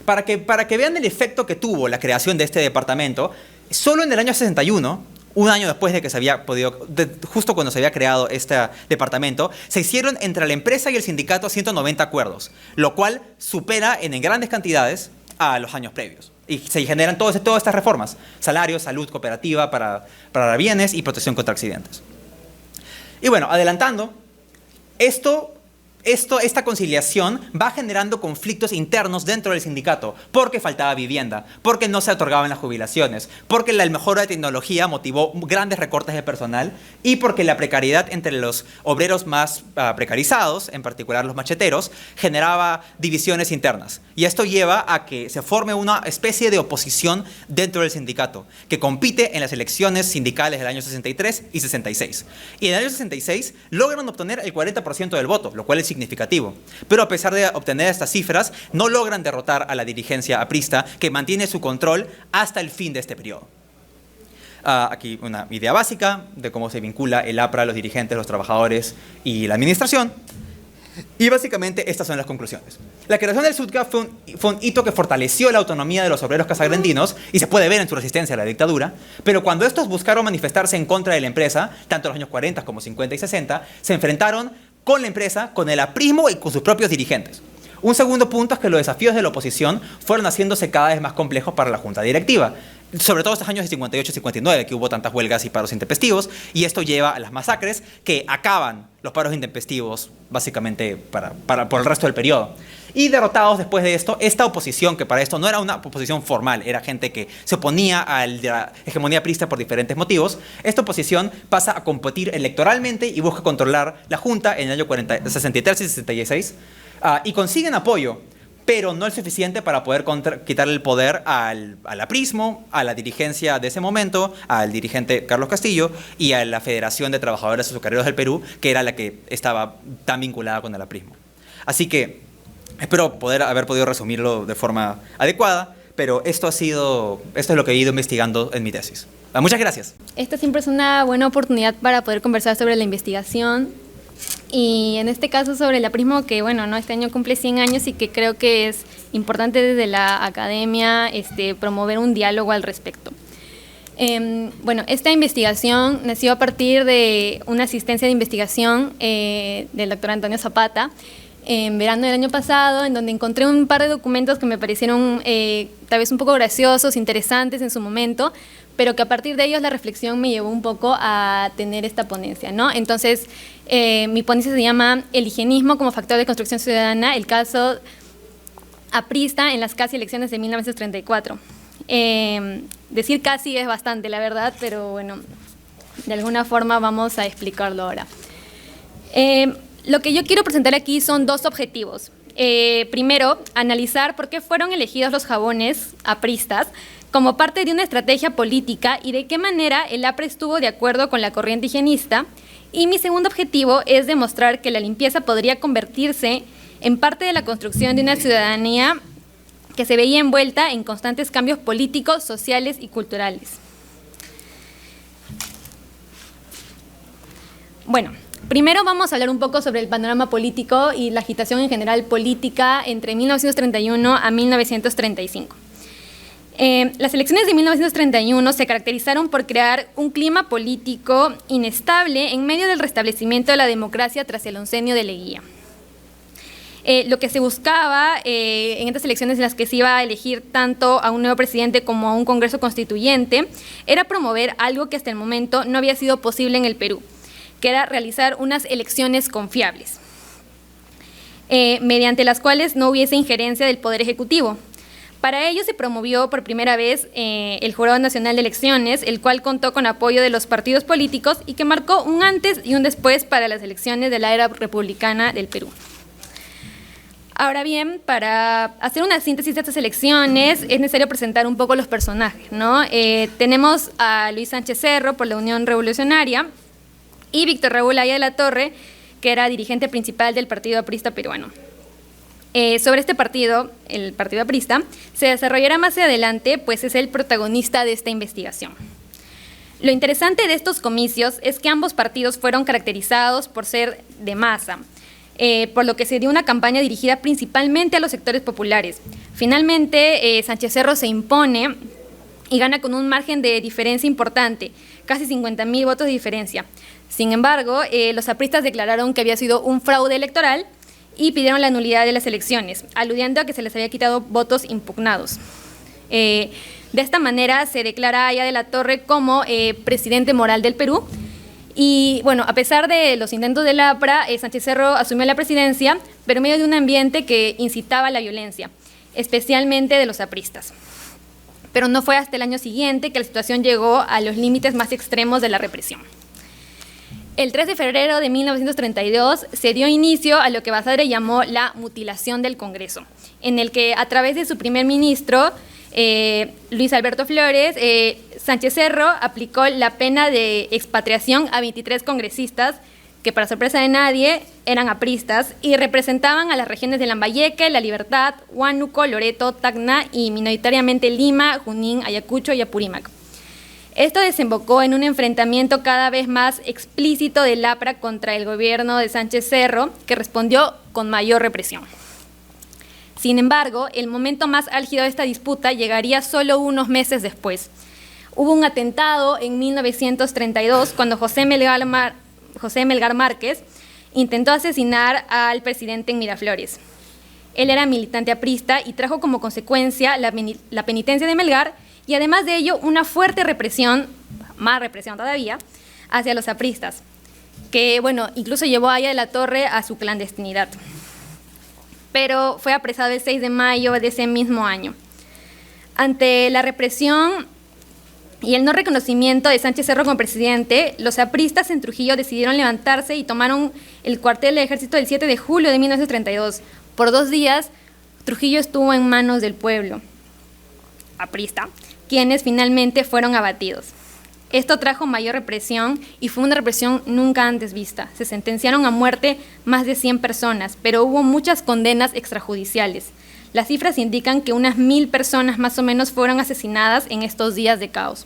Para que vean el efecto que tuvo la creación de este departamento, solo en el año 61, un año después de que justo cuando se había creado este departamento, se hicieron entre la empresa y el sindicato 190 acuerdos, lo cual supera en grandes cantidades a los años previos. Y se generan todas estas reformas: salarios, salud, cooperativa para bienes y protección contra accidentes. Y bueno, adelantando, esta conciliación va generando conflictos internos dentro del sindicato, porque faltaba vivienda, porque no se otorgaban las jubilaciones, porque la mejora de tecnología motivó grandes recortes de personal y porque la precariedad entre los obreros más precarizados, en particular los macheteros, generaba divisiones internas. Y esto lleva a que se forme una especie de oposición dentro del sindicato, que compite en las elecciones sindicales del año 63 y 66. Y en el año 66 logran obtener el 40% del voto, lo cual es significativo. Pero a pesar de obtener estas cifras, no logran derrotar a la dirigencia aprista, que mantiene su control hasta el fin de este periodo. Aquí una idea básica de cómo se vincula el APRA, los dirigentes, los trabajadores y la administración. Y básicamente estas son las conclusiones. La creación del SUTCA fue un hito que fortaleció la autonomía de los obreros casagrandinos y se puede ver en su resistencia a la dictadura, pero cuando estos buscaron manifestarse en contra de la empresa, tanto en los años 40 como 50 y 60, se enfrentaron con la empresa, con el aprismo y con sus propios dirigentes. Un segundo punto es que los desafíos de la oposición fueron haciéndose cada vez más complejos para la junta directiva, sobre todo estos años de 58 y 59, que hubo tantas huelgas y paros intempestivos, y esto lleva a las masacres que acaban los paros intempestivos básicamente por el resto del periodo. Y derrotados después de esto, esta oposición, que para esto no era una oposición formal, era gente que se oponía a la hegemonía aprista por diferentes motivos, esta oposición pasa a competir electoralmente y busca controlar la junta en el año 63 y 66, y consiguen apoyo, pero no es suficiente para poder quitarle el poder al aprismo, a la dirigencia de ese momento, al dirigente Carlos Castillo y a la Federación de Trabajadores Azucareros del Perú, que era la que estaba tan vinculada con el aprismo. Así que espero haber podido resumirlo de forma adecuada, pero esto es lo que he ido investigando en mi tesis. Muchas gracias. Esta siempre es una buena oportunidad para poder conversar sobre la investigación. Y en este caso sobre el aprismo, que bueno, ¿no? Este año cumple 100 años y que creo que es importante desde la academia promover un diálogo al respecto. Bueno, esta investigación nació a partir de una asistencia de investigación del doctor Antonio Zapata, en verano del año pasado, en donde encontré un par de documentos que me parecieron tal vez un poco graciosos, interesantes en su momento, pero que a partir de ellos la reflexión me llevó un poco a tener esta ponencia, ¿no? Entonces, mi ponencia se llama El higienismo como factor de construcción ciudadana, el caso aprista en las casi elecciones de 1934. Decir casi es bastante, la verdad, pero bueno, de alguna forma vamos a explicarlo ahora. Lo que yo quiero presentar aquí son dos objetivos. Primero, analizar por qué fueron elegidos los jabones apristas como parte de una estrategia política y de qué manera el APRA estuvo de acuerdo con la corriente higienista. Y mi segundo objetivo es demostrar que la limpieza podría convertirse en parte de la construcción de una ciudadanía que se veía envuelta en constantes cambios políticos, sociales y culturales. Bueno, primero vamos a hablar un poco sobre el panorama político y la agitación en general política entre 1931 a 1935. Las elecciones de 1931 se caracterizaron por crear un clima político inestable en medio del restablecimiento de la democracia tras el oncenio de Leguía. Lo que se buscaba en estas elecciones en las que se iba a elegir tanto a un nuevo presidente como a un Congreso Constituyente era promover algo que hasta el momento no había sido posible en el Perú, que era realizar unas elecciones confiables, mediante las cuales no hubiese injerencia del Poder Ejecutivo. Para ello se promovió por primera vez el Jurado Nacional de Elecciones, el cual contó con apoyo de los partidos políticos y que marcó un antes y un después para las elecciones de la era republicana del Perú. Ahora bien, para hacer una síntesis de estas elecciones es necesario presentar un poco los personajes, ¿no? Tenemos a Luis Sánchez Cerro por la Unión Revolucionaria y Víctor Raúl Haya de la Torre, que era dirigente principal del Partido Aprista peruano. Sobre este partido, el Partido Aprista, se desarrollará más adelante, pues es el protagonista de esta investigación. Lo interesante de estos comicios es que ambos partidos fueron caracterizados por ser de masa, por lo que se dio una campaña dirigida principalmente a los sectores populares. Finalmente, Sánchez Cerro se impone y gana con un margen de diferencia importante, casi 50.000 votos de diferencia. Sin embargo, los apristas declararon que había sido un fraude electoral y pidieron la nulidad de las elecciones, aludiendo a que se les había quitado votos impugnados. De esta manera se declara a Haya de la Torre como presidente moral del Perú. Y bueno, a pesar de los intentos del APRA, Sánchez Cerro asumió la presidencia, pero en medio de un ambiente que incitaba a la violencia, especialmente de los apristas. Pero no fue hasta el año siguiente que la situación llegó a los límites más extremos de la represión. El 3 de febrero de 1932 se dio inicio a lo que Basadre llamó la mutilación del Congreso, en el que a través de su primer ministro, Luis Alberto Flores, Sánchez Cerro aplicó la pena de expatriación a 23 congresistas que, para sorpresa de nadie, eran apristas y representaban a las regiones de Lambayeque, La Libertad, Huánuco, Loreto, Tacna y minoritariamente Lima, Junín, Ayacucho y Apurímac. Esto desembocó en un enfrentamiento cada vez más explícito del APRA contra el gobierno de Sánchez Cerro, que respondió con mayor represión. Sin embargo, el momento más álgido de esta disputa llegaría solo unos meses después. Hubo un atentado en 1932 cuando José Melgar Márquez intentó asesinar al presidente en Miraflores. Él era militante aprista y trajo como consecuencia la penitencia de Melgar y además de ello una fuerte represión, más represión todavía, hacia los apristas, que bueno, incluso llevó a Haya de la Torre a su clandestinidad. Pero fue apresado el 6 de mayo de ese mismo año. Ante la represión y el no reconocimiento de Sánchez Cerro como presidente, los apristas en Trujillo decidieron levantarse y tomaron el cuartel del ejército el 7 de julio de 1932. Por 2 días, Trujillo estuvo en manos del pueblo aprista, quienes finalmente fueron abatidos. Esto trajo mayor represión y fue una represión nunca antes vista. Se sentenciaron a muerte más de 100 personas, pero hubo muchas condenas extrajudiciales. Las cifras indican que unas 1.000 personas más o menos fueron asesinadas en estos días de caos.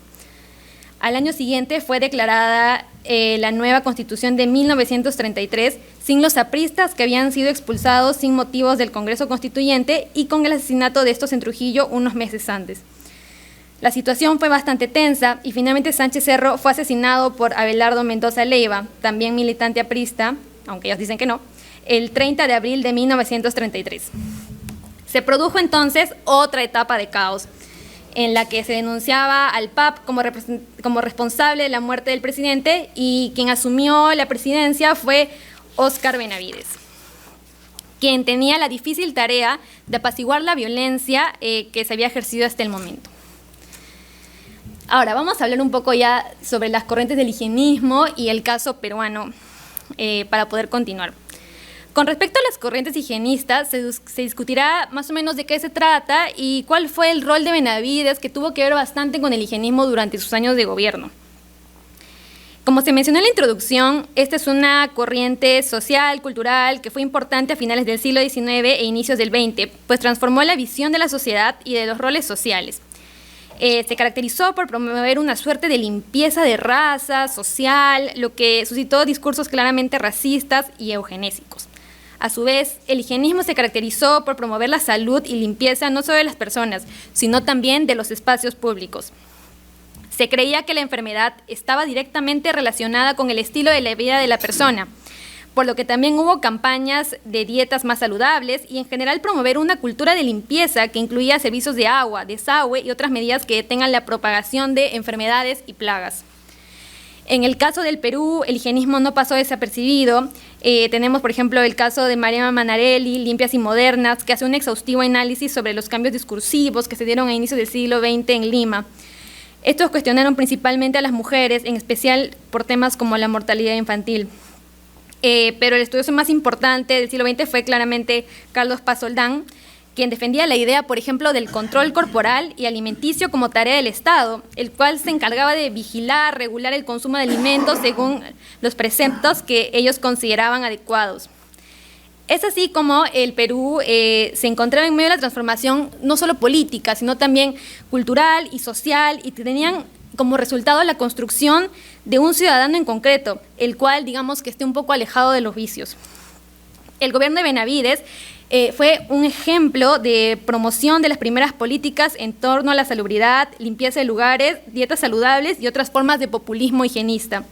Al año siguiente fue declarada la nueva Constitución de 1933 sin los apristas que habían sido expulsados sin motivos del Congreso Constituyente y con el asesinato de estos en Trujillo unos meses antes. La situación fue bastante tensa y finalmente Sánchez Cerro fue asesinado por Abelardo Mendoza Leiva, también militante aprista, aunque ellos dicen que no, el 30 de abril de 1933. Se produjo entonces otra etapa de caos, en la que se denunciaba al PAP como responsable de la muerte del presidente, y quien asumió la presidencia fue Óscar Benavides, quien tenía la difícil tarea de apaciguar la violencia que se había ejercido hasta el momento. Ahora, vamos a hablar un poco ya sobre las corrientes del higienismo y el caso peruano para poder continuar. Con respecto a las corrientes higienistas, se discutirá más o menos de qué se trata y cuál fue el rol de Benavides, que tuvo que ver bastante con el higienismo durante sus años de gobierno. Como se mencionó en la introducción, esta es una corriente social, cultural, que fue importante a finales del siglo XIX e inicios del XX, pues transformó la visión de la sociedad y de los roles sociales. Se caracterizó por promover una suerte de limpieza de raza, social, lo que suscitó discursos claramente racistas y eugenésicos. A su vez, el higienismo se caracterizó por promover la salud y limpieza no solo de las personas, sino también de los espacios públicos. Se creía que la enfermedad estaba directamente relacionada con el estilo de la vida de la persona, por lo que también hubo campañas de dietas más saludables y en general promover una cultura de limpieza que incluía servicios de agua, desagüe y otras medidas que detengan la propagación de enfermedades y plagas. En el caso del Perú, el higienismo no pasó desapercibido. Tenemos, por ejemplo, el caso de María Manarelli, Limpias y Modernas, que hace un exhaustivo análisis sobre los cambios discursivos que se dieron a inicios del siglo XX en Lima. Estos cuestionaron principalmente a las mujeres, en especial por temas como la mortalidad infantil. Pero el estudioso más importante del siglo XX fue claramente Carlos Paz Soldán, quien defendía la idea, por ejemplo, del control corporal y alimenticio como tarea del Estado, el cual se encargaba de vigilar, regular el consumo de alimentos según los preceptos que ellos consideraban adecuados. Es así como el Perú se encontraba en medio de la transformación no solo política, sino también cultural y social, y tenían como resultado la construcción de un ciudadano en concreto, el cual, digamos, que esté un poco alejado de los vicios. El gobierno de Benavides fue un ejemplo de promoción de las primeras políticas en torno a la salubridad, limpieza de lugares, dietas saludables y otras formas de populismo higienista.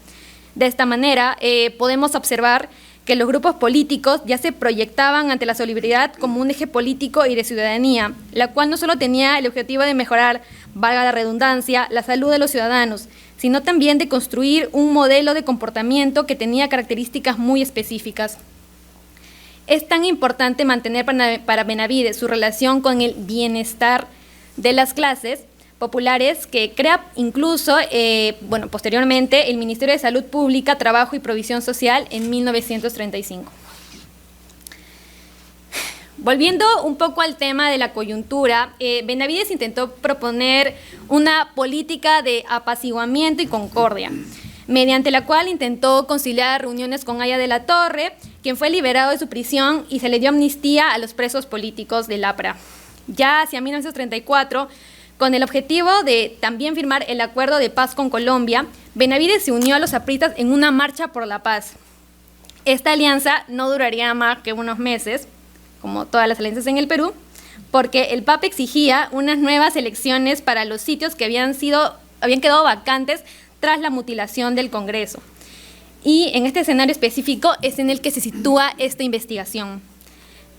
De esta manera, podemos observar que los grupos políticos ya se proyectaban ante la salubridad como un eje político y de ciudadanía, la cual no solo tenía el objetivo de mejorar, valga la redundancia, la salud de los ciudadanos, sino también de construir un modelo de comportamiento que tenía características muy específicas. Es tan importante mantener para Benavides su relación con el bienestar de las clases populares que crea incluso, posteriormente, el Ministerio de Salud Pública, Trabajo y Provisión Social en 1935. Volviendo un poco al tema de la coyuntura, Benavides intentó proponer una política de apaciguamiento y concordia, mediante la cual intentó conciliar reuniones con Haya de la Torre, quien fue liberado de su prisión, y se le dio amnistía a los presos políticos del APRA. Ya hacia 1934, con el objetivo de también firmar el acuerdo de paz con Colombia, Benavides se unió a los apristas en una marcha por la paz. Esta alianza no duraría más que unos meses, como todas las alianzas en el Perú, porque el PAP exigía unas nuevas elecciones para los sitios que habían quedado vacantes tras la mutilación del Congreso. Y en este escenario específico es en el que se sitúa esta investigación.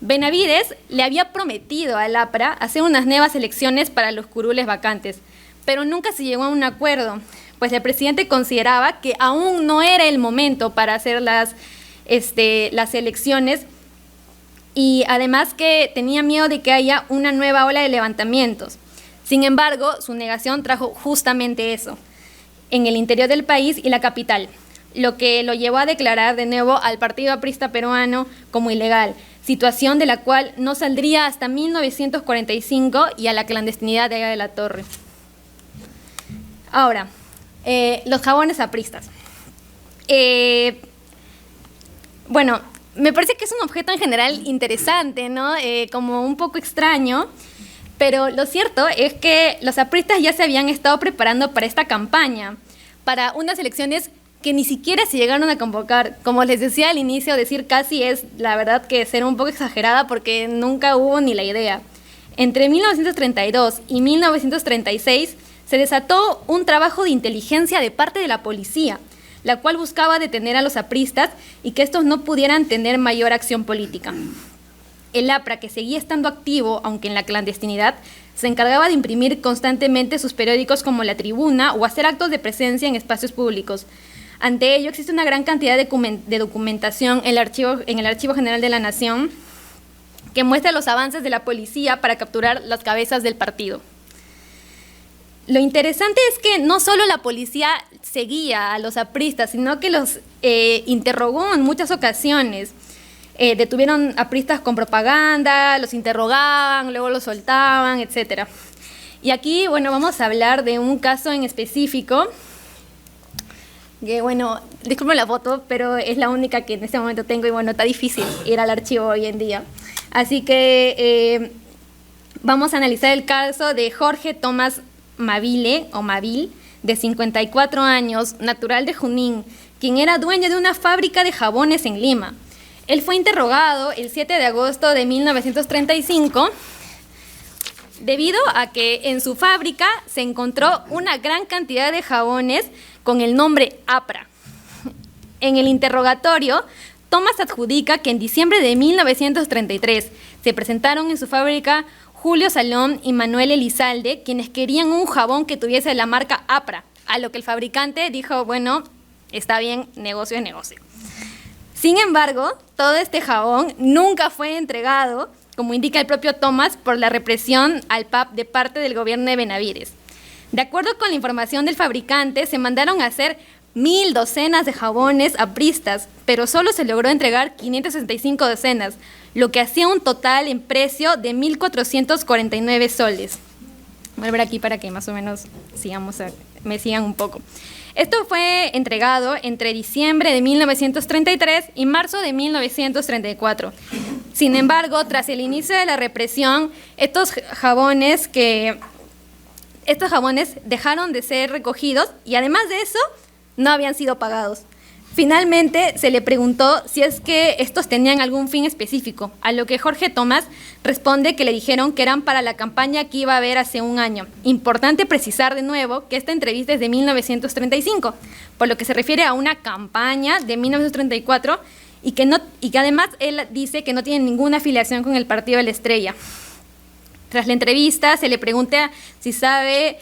Benavides le había prometido al APRA hacer unas nuevas elecciones para los curules vacantes, pero nunca se llegó a un acuerdo, pues el presidente consideraba que aún no era el momento para hacer las elecciones, y además que tenía miedo de que haya una nueva ola de levantamientos. Sin embargo, su negación trajo justamente eso, en el interior del país y la capital, lo que lo llevó a declarar de nuevo al Partido Aprista Peruano como ilegal, situación de la cual no saldría hasta 1945 y a la clandestinidad de Haya de la Torre. Ahora, los jabones apristas. Me parece que es un objeto en general interesante, ¿no? Como un poco extraño, pero lo cierto es que los apristas ya se habían estado preparando para esta campaña, para unas elecciones que ni siquiera se llegaron a convocar. Como les decía al inicio, decir casi es, la verdad, que ser un poco exagerada porque nunca hubo ni la idea. Entre 1932 y 1936 se desató un trabajo de inteligencia de parte de la policía, la cual buscaba detener a los apristas y que estos no pudieran tener mayor acción política. El APRA, que seguía estando activo, aunque en la clandestinidad, se encargaba de imprimir constantemente sus periódicos como La Tribuna o hacer actos de presencia en espacios públicos. Ante ello, existe una gran cantidad de documentación en el Archivo General de la Nación que muestra los avances de la policía para capturar las cabezas del partido. Lo interesante es que no solo la policía seguía a los apristas, sino que los interrogó en muchas ocasiones. Detuvieron apristas con propaganda, los interrogaban, luego los soltaban, etc. Y aquí, bueno, vamos a hablar de un caso en específico, que, bueno, disculpen la foto, pero es la única que en este momento tengo y, bueno, está difícil ir al archivo hoy en día. Así que vamos a analizar el caso de Jorge Tomás Mavile, o Mavil, de 54 años, natural de Junín, quien era dueño de una fábrica de jabones en Lima. Él fue interrogado el 7 de agosto de 1935 debido a que en su fábrica se encontró una gran cantidad de jabones con el nombre APRA. En el interrogatorio, Tomás adjudica que en diciembre de 1933 se presentaron en su fábrica Julio Salón y Manuel Elizalde, quienes querían un jabón que tuviese la marca APRA, a lo que el fabricante dijo, bueno, está bien, negocio es negocio. Sin embargo, todo este jabón nunca fue entregado, como indica el propio Tomás, por la represión al PAP de parte del gobierno de Benavides. De acuerdo con la información del fabricante, se mandaron a hacer 1,000 docenas de jabones apristas, pero solo se logró entregar 565 docenas, lo que hacía un total en precio de 1,449 soles. Voy a ver aquí para que más o menos me sigan un poco. Esto fue entregado entre diciembre de 1933 y marzo de 1934. Sin embargo, tras el inicio de la represión, estos jabones dejaron de ser recogidos y además de eso, no habían sido pagados. Finalmente, se le preguntó si es que estos tenían algún fin específico, a lo que Jorge Tomás responde que le dijeron que eran para la campaña que iba a haber hace un año. Importante precisar de nuevo que esta entrevista es de 1935, por lo que se refiere a una campaña de 1934 y que además él dice que no tiene ninguna afiliación con el Partido de la Estrella. Tras la entrevista, se le pregunta si sabe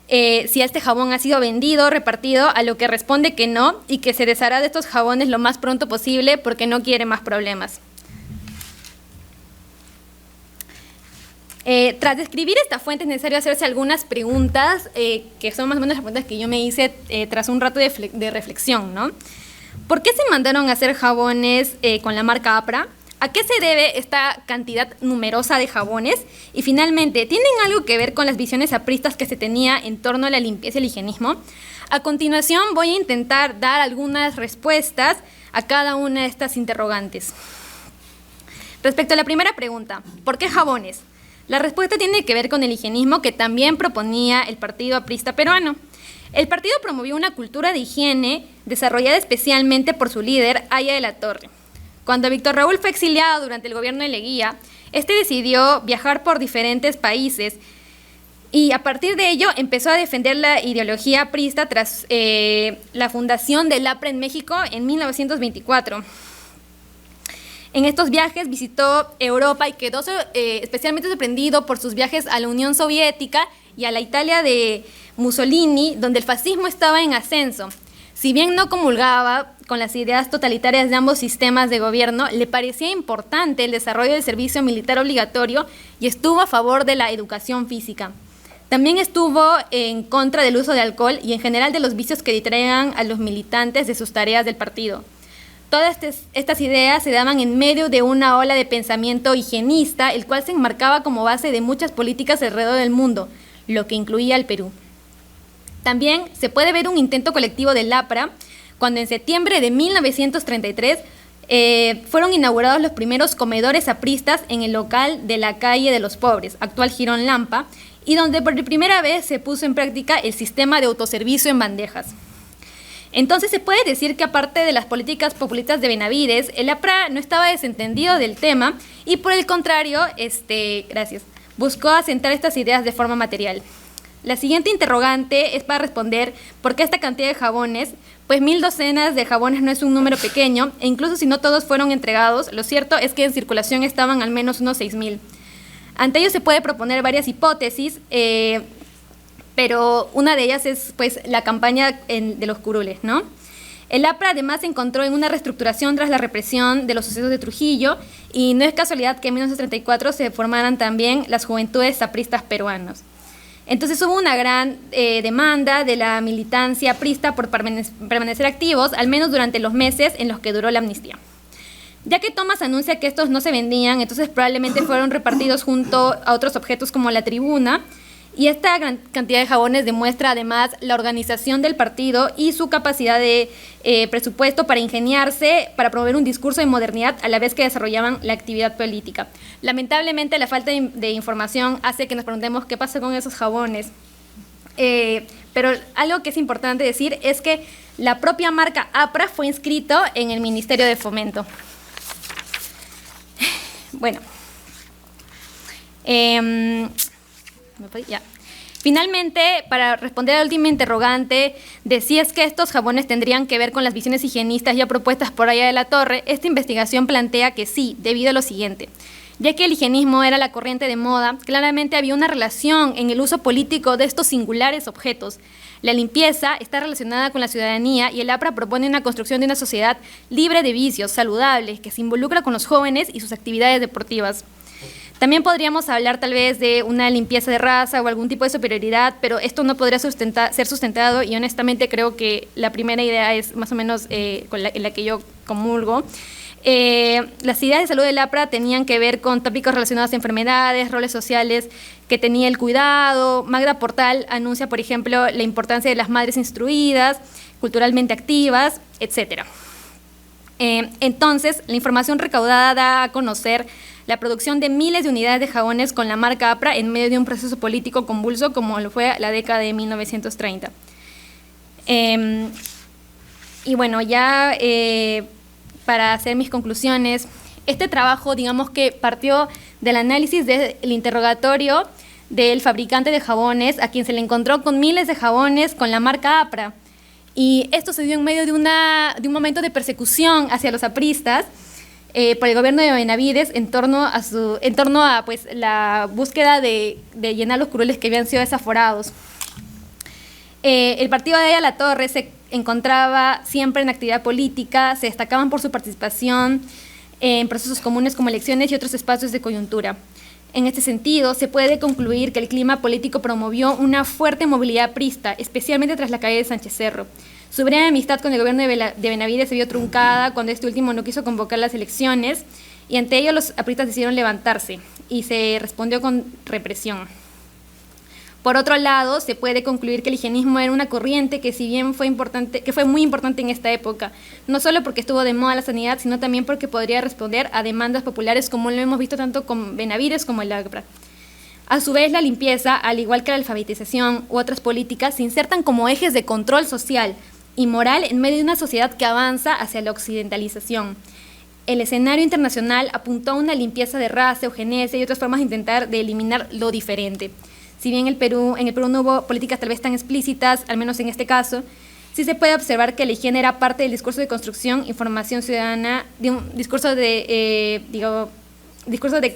si este jabón ha sido vendido, repartido, a lo que responde que no y que se deshará de estos jabones lo más pronto posible porque no quiere más problemas. Tras describir esta fuente es necesario hacerse algunas preguntas que son más o menos las preguntas que yo me hice tras un rato de reflexión, ¿no? ¿Por qué se mandaron a hacer jabones con la marca APRA? ¿A qué se debe esta cantidad numerosa de jabones? Y finalmente, ¿tienen algo que ver con las visiones apristas que se tenía en torno a la limpieza y el higienismo? A continuación voy a intentar dar algunas respuestas a cada una de estas interrogantes. Respecto a la primera pregunta, ¿por qué jabones? La respuesta tiene que ver con el higienismo que también proponía el Partido Aprista Peruano. El partido promovió una cultura de higiene desarrollada especialmente por su líder, Haya de la Torre. Cuando Víctor Raúl fue exiliado durante el gobierno de Leguía, este decidió viajar por diferentes países y a partir de ello empezó a defender la ideología aprista tras la fundación del APRA en México en 1924. En estos viajes visitó Europa y quedó especialmente sorprendido por sus viajes a la Unión Soviética y a la Italia de Mussolini, donde el fascismo estaba en ascenso. Si bien no comulgaba con las ideas totalitarias de ambos sistemas de gobierno, le parecía importante el desarrollo del servicio militar obligatorio y estuvo a favor de la educación física. También estuvo en contra del uso de alcohol y en general de los vicios que distraigan a los militantes de sus tareas del partido. Todas estas ideas se daban en medio de una ola de pensamiento higienista, el cual se enmarcaba como base de muchas políticas alrededor del mundo, lo que incluía al Perú. También se puede ver un intento colectivo del APRA cuando en septiembre de 1933 fueron inaugurados los primeros comedores apristas en el local de la calle de los Pobres, actual Jirón Lampa, y donde por primera vez se puso en práctica el sistema de autoservicio en bandejas. Entonces se puede decir que aparte de las políticas populistas de Benavides, el APRA no estaba desentendido del tema y por el contrario, buscó asentar estas ideas de forma material. La siguiente interrogante es para responder por qué esta cantidad de jabones. Pues 1000 docenas de jabones no es un número pequeño, e incluso si no todos fueron entregados, lo cierto es que en circulación estaban al menos unos 6000. Ante ello se puede proponer varias hipótesis, pero una de ellas es pues la campaña de los curules, ¿no? El APRA además se encontró en una reestructuración tras la represión de los sucesos de Trujillo, y no es casualidad que en 1934 se formaran también las juventudes apristas peruanos. Entonces hubo una gran demanda de la militancia aprista por permanecer activos, al menos durante los meses en los que duró la amnistía. Ya que Thomas anuncia que estos no se vendían, entonces probablemente fueron repartidos junto a otros objetos como la tribuna, y esta gran cantidad de jabones demuestra además la organización del partido y su capacidad de presupuesto para ingeniarse, para promover un discurso de modernidad a la vez que desarrollaban la actividad política. Lamentablemente la falta de información hace que nos preguntemos qué pasa con esos jabones. Pero algo que es importante decir es que la propia marca APRA fue inscrito en el Ministerio de Fomento. Bueno. Ya. Finalmente, para responder a la última interrogante de si es que estos jabones tendrían que ver con las visiones higienistas ya propuestas por Aya de la Torre, esta investigación plantea que sí, debido a lo siguiente. Ya que el higienismo era la corriente de moda, claramente había una relación en el uso político de estos singulares objetos. La limpieza está relacionada con la ciudadanía, y el APRA propone una construcción de una sociedad libre de vicios, saludable, que se involucra con los jóvenes y sus actividades deportivas. También podríamos hablar tal vez de una limpieza de raza o algún tipo de superioridad, pero esto no podría ser sustentado, y honestamente creo que la primera idea es más o menos en la que yo comulgo. Las ideas de salud del APRA tenían que ver con tópicos relacionados a enfermedades, roles sociales que tenía el cuidado. Magda Portal anuncia, por ejemplo, la importancia de las madres instruidas, culturalmente activas, etc. Entonces, la información recaudada da a conocer la producción de miles de unidades de jabones con la marca APRA en medio de un proceso político convulso como lo fue la década de 1930. Y bueno, ya para hacer mis conclusiones, este trabajo, digamos que partió del análisis del interrogatorio del fabricante de jabones, a quien se le encontró con miles de jabones con la marca APRA. Y esto se dio en medio de un momento de persecución hacia los apristas por el gobierno de Benavides en torno a pues, la búsqueda de llenar los curules que habían sido desaforados. El partido de Aya de la Torre se encontraba siempre en actividad política, se destacaban por su participación en procesos comunes como elecciones y otros espacios de coyuntura. En este sentido, se puede concluir que el clima político promovió una fuerte movilidad aprista, especialmente tras la caída de Sánchez Cerro. Su breve amistad con el gobierno de Benavides se vio truncada cuando este último no quiso convocar las elecciones, y ante ello los apristas decidieron levantarse y se respondió con represión. Por otro lado, se puede concluir que el higienismo era una corriente que, si bien fue muy importante en esta época, no solo porque estuvo de moda la sanidad, sino también porque podría responder a demandas populares, como lo hemos visto tanto con Benavides como el APRA. A su vez, la limpieza, al igual que la alfabetización u otras políticas, se insertan como ejes de control social y moral en medio de una sociedad que avanza hacia la occidentalización. El escenario internacional apuntó a una limpieza de raza, eugenesia y otras formas de intentar de eliminar lo diferente. Si bien en el Perú no hubo políticas tal vez tan explícitas, al menos en este caso, sí se puede observar que la higiene era parte del discurso de construcción y formación ciudadana, de un discurso de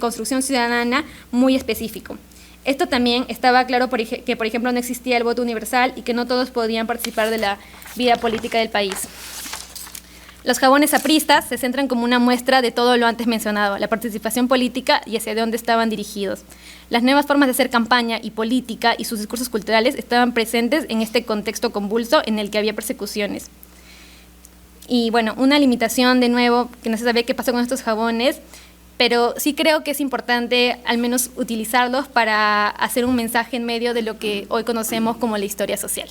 construcción ciudadana muy específico. Esto también estaba claro que, por ejemplo, no existía el voto universal y que no todos podían participar de la vida política del país. Los jabones apristas se centran como una muestra de todo lo antes mencionado, la participación política y hacia dónde estaban dirigidos. Las nuevas formas de hacer campaña y política y sus discursos culturales estaban presentes en este contexto convulso en el que había persecuciones. Y bueno, una limitación de nuevo, que no se sabe qué pasó con estos jabones, pero sí creo que es importante al menos utilizarlos para hacer un mensaje en medio de lo que hoy conocemos como la historia social.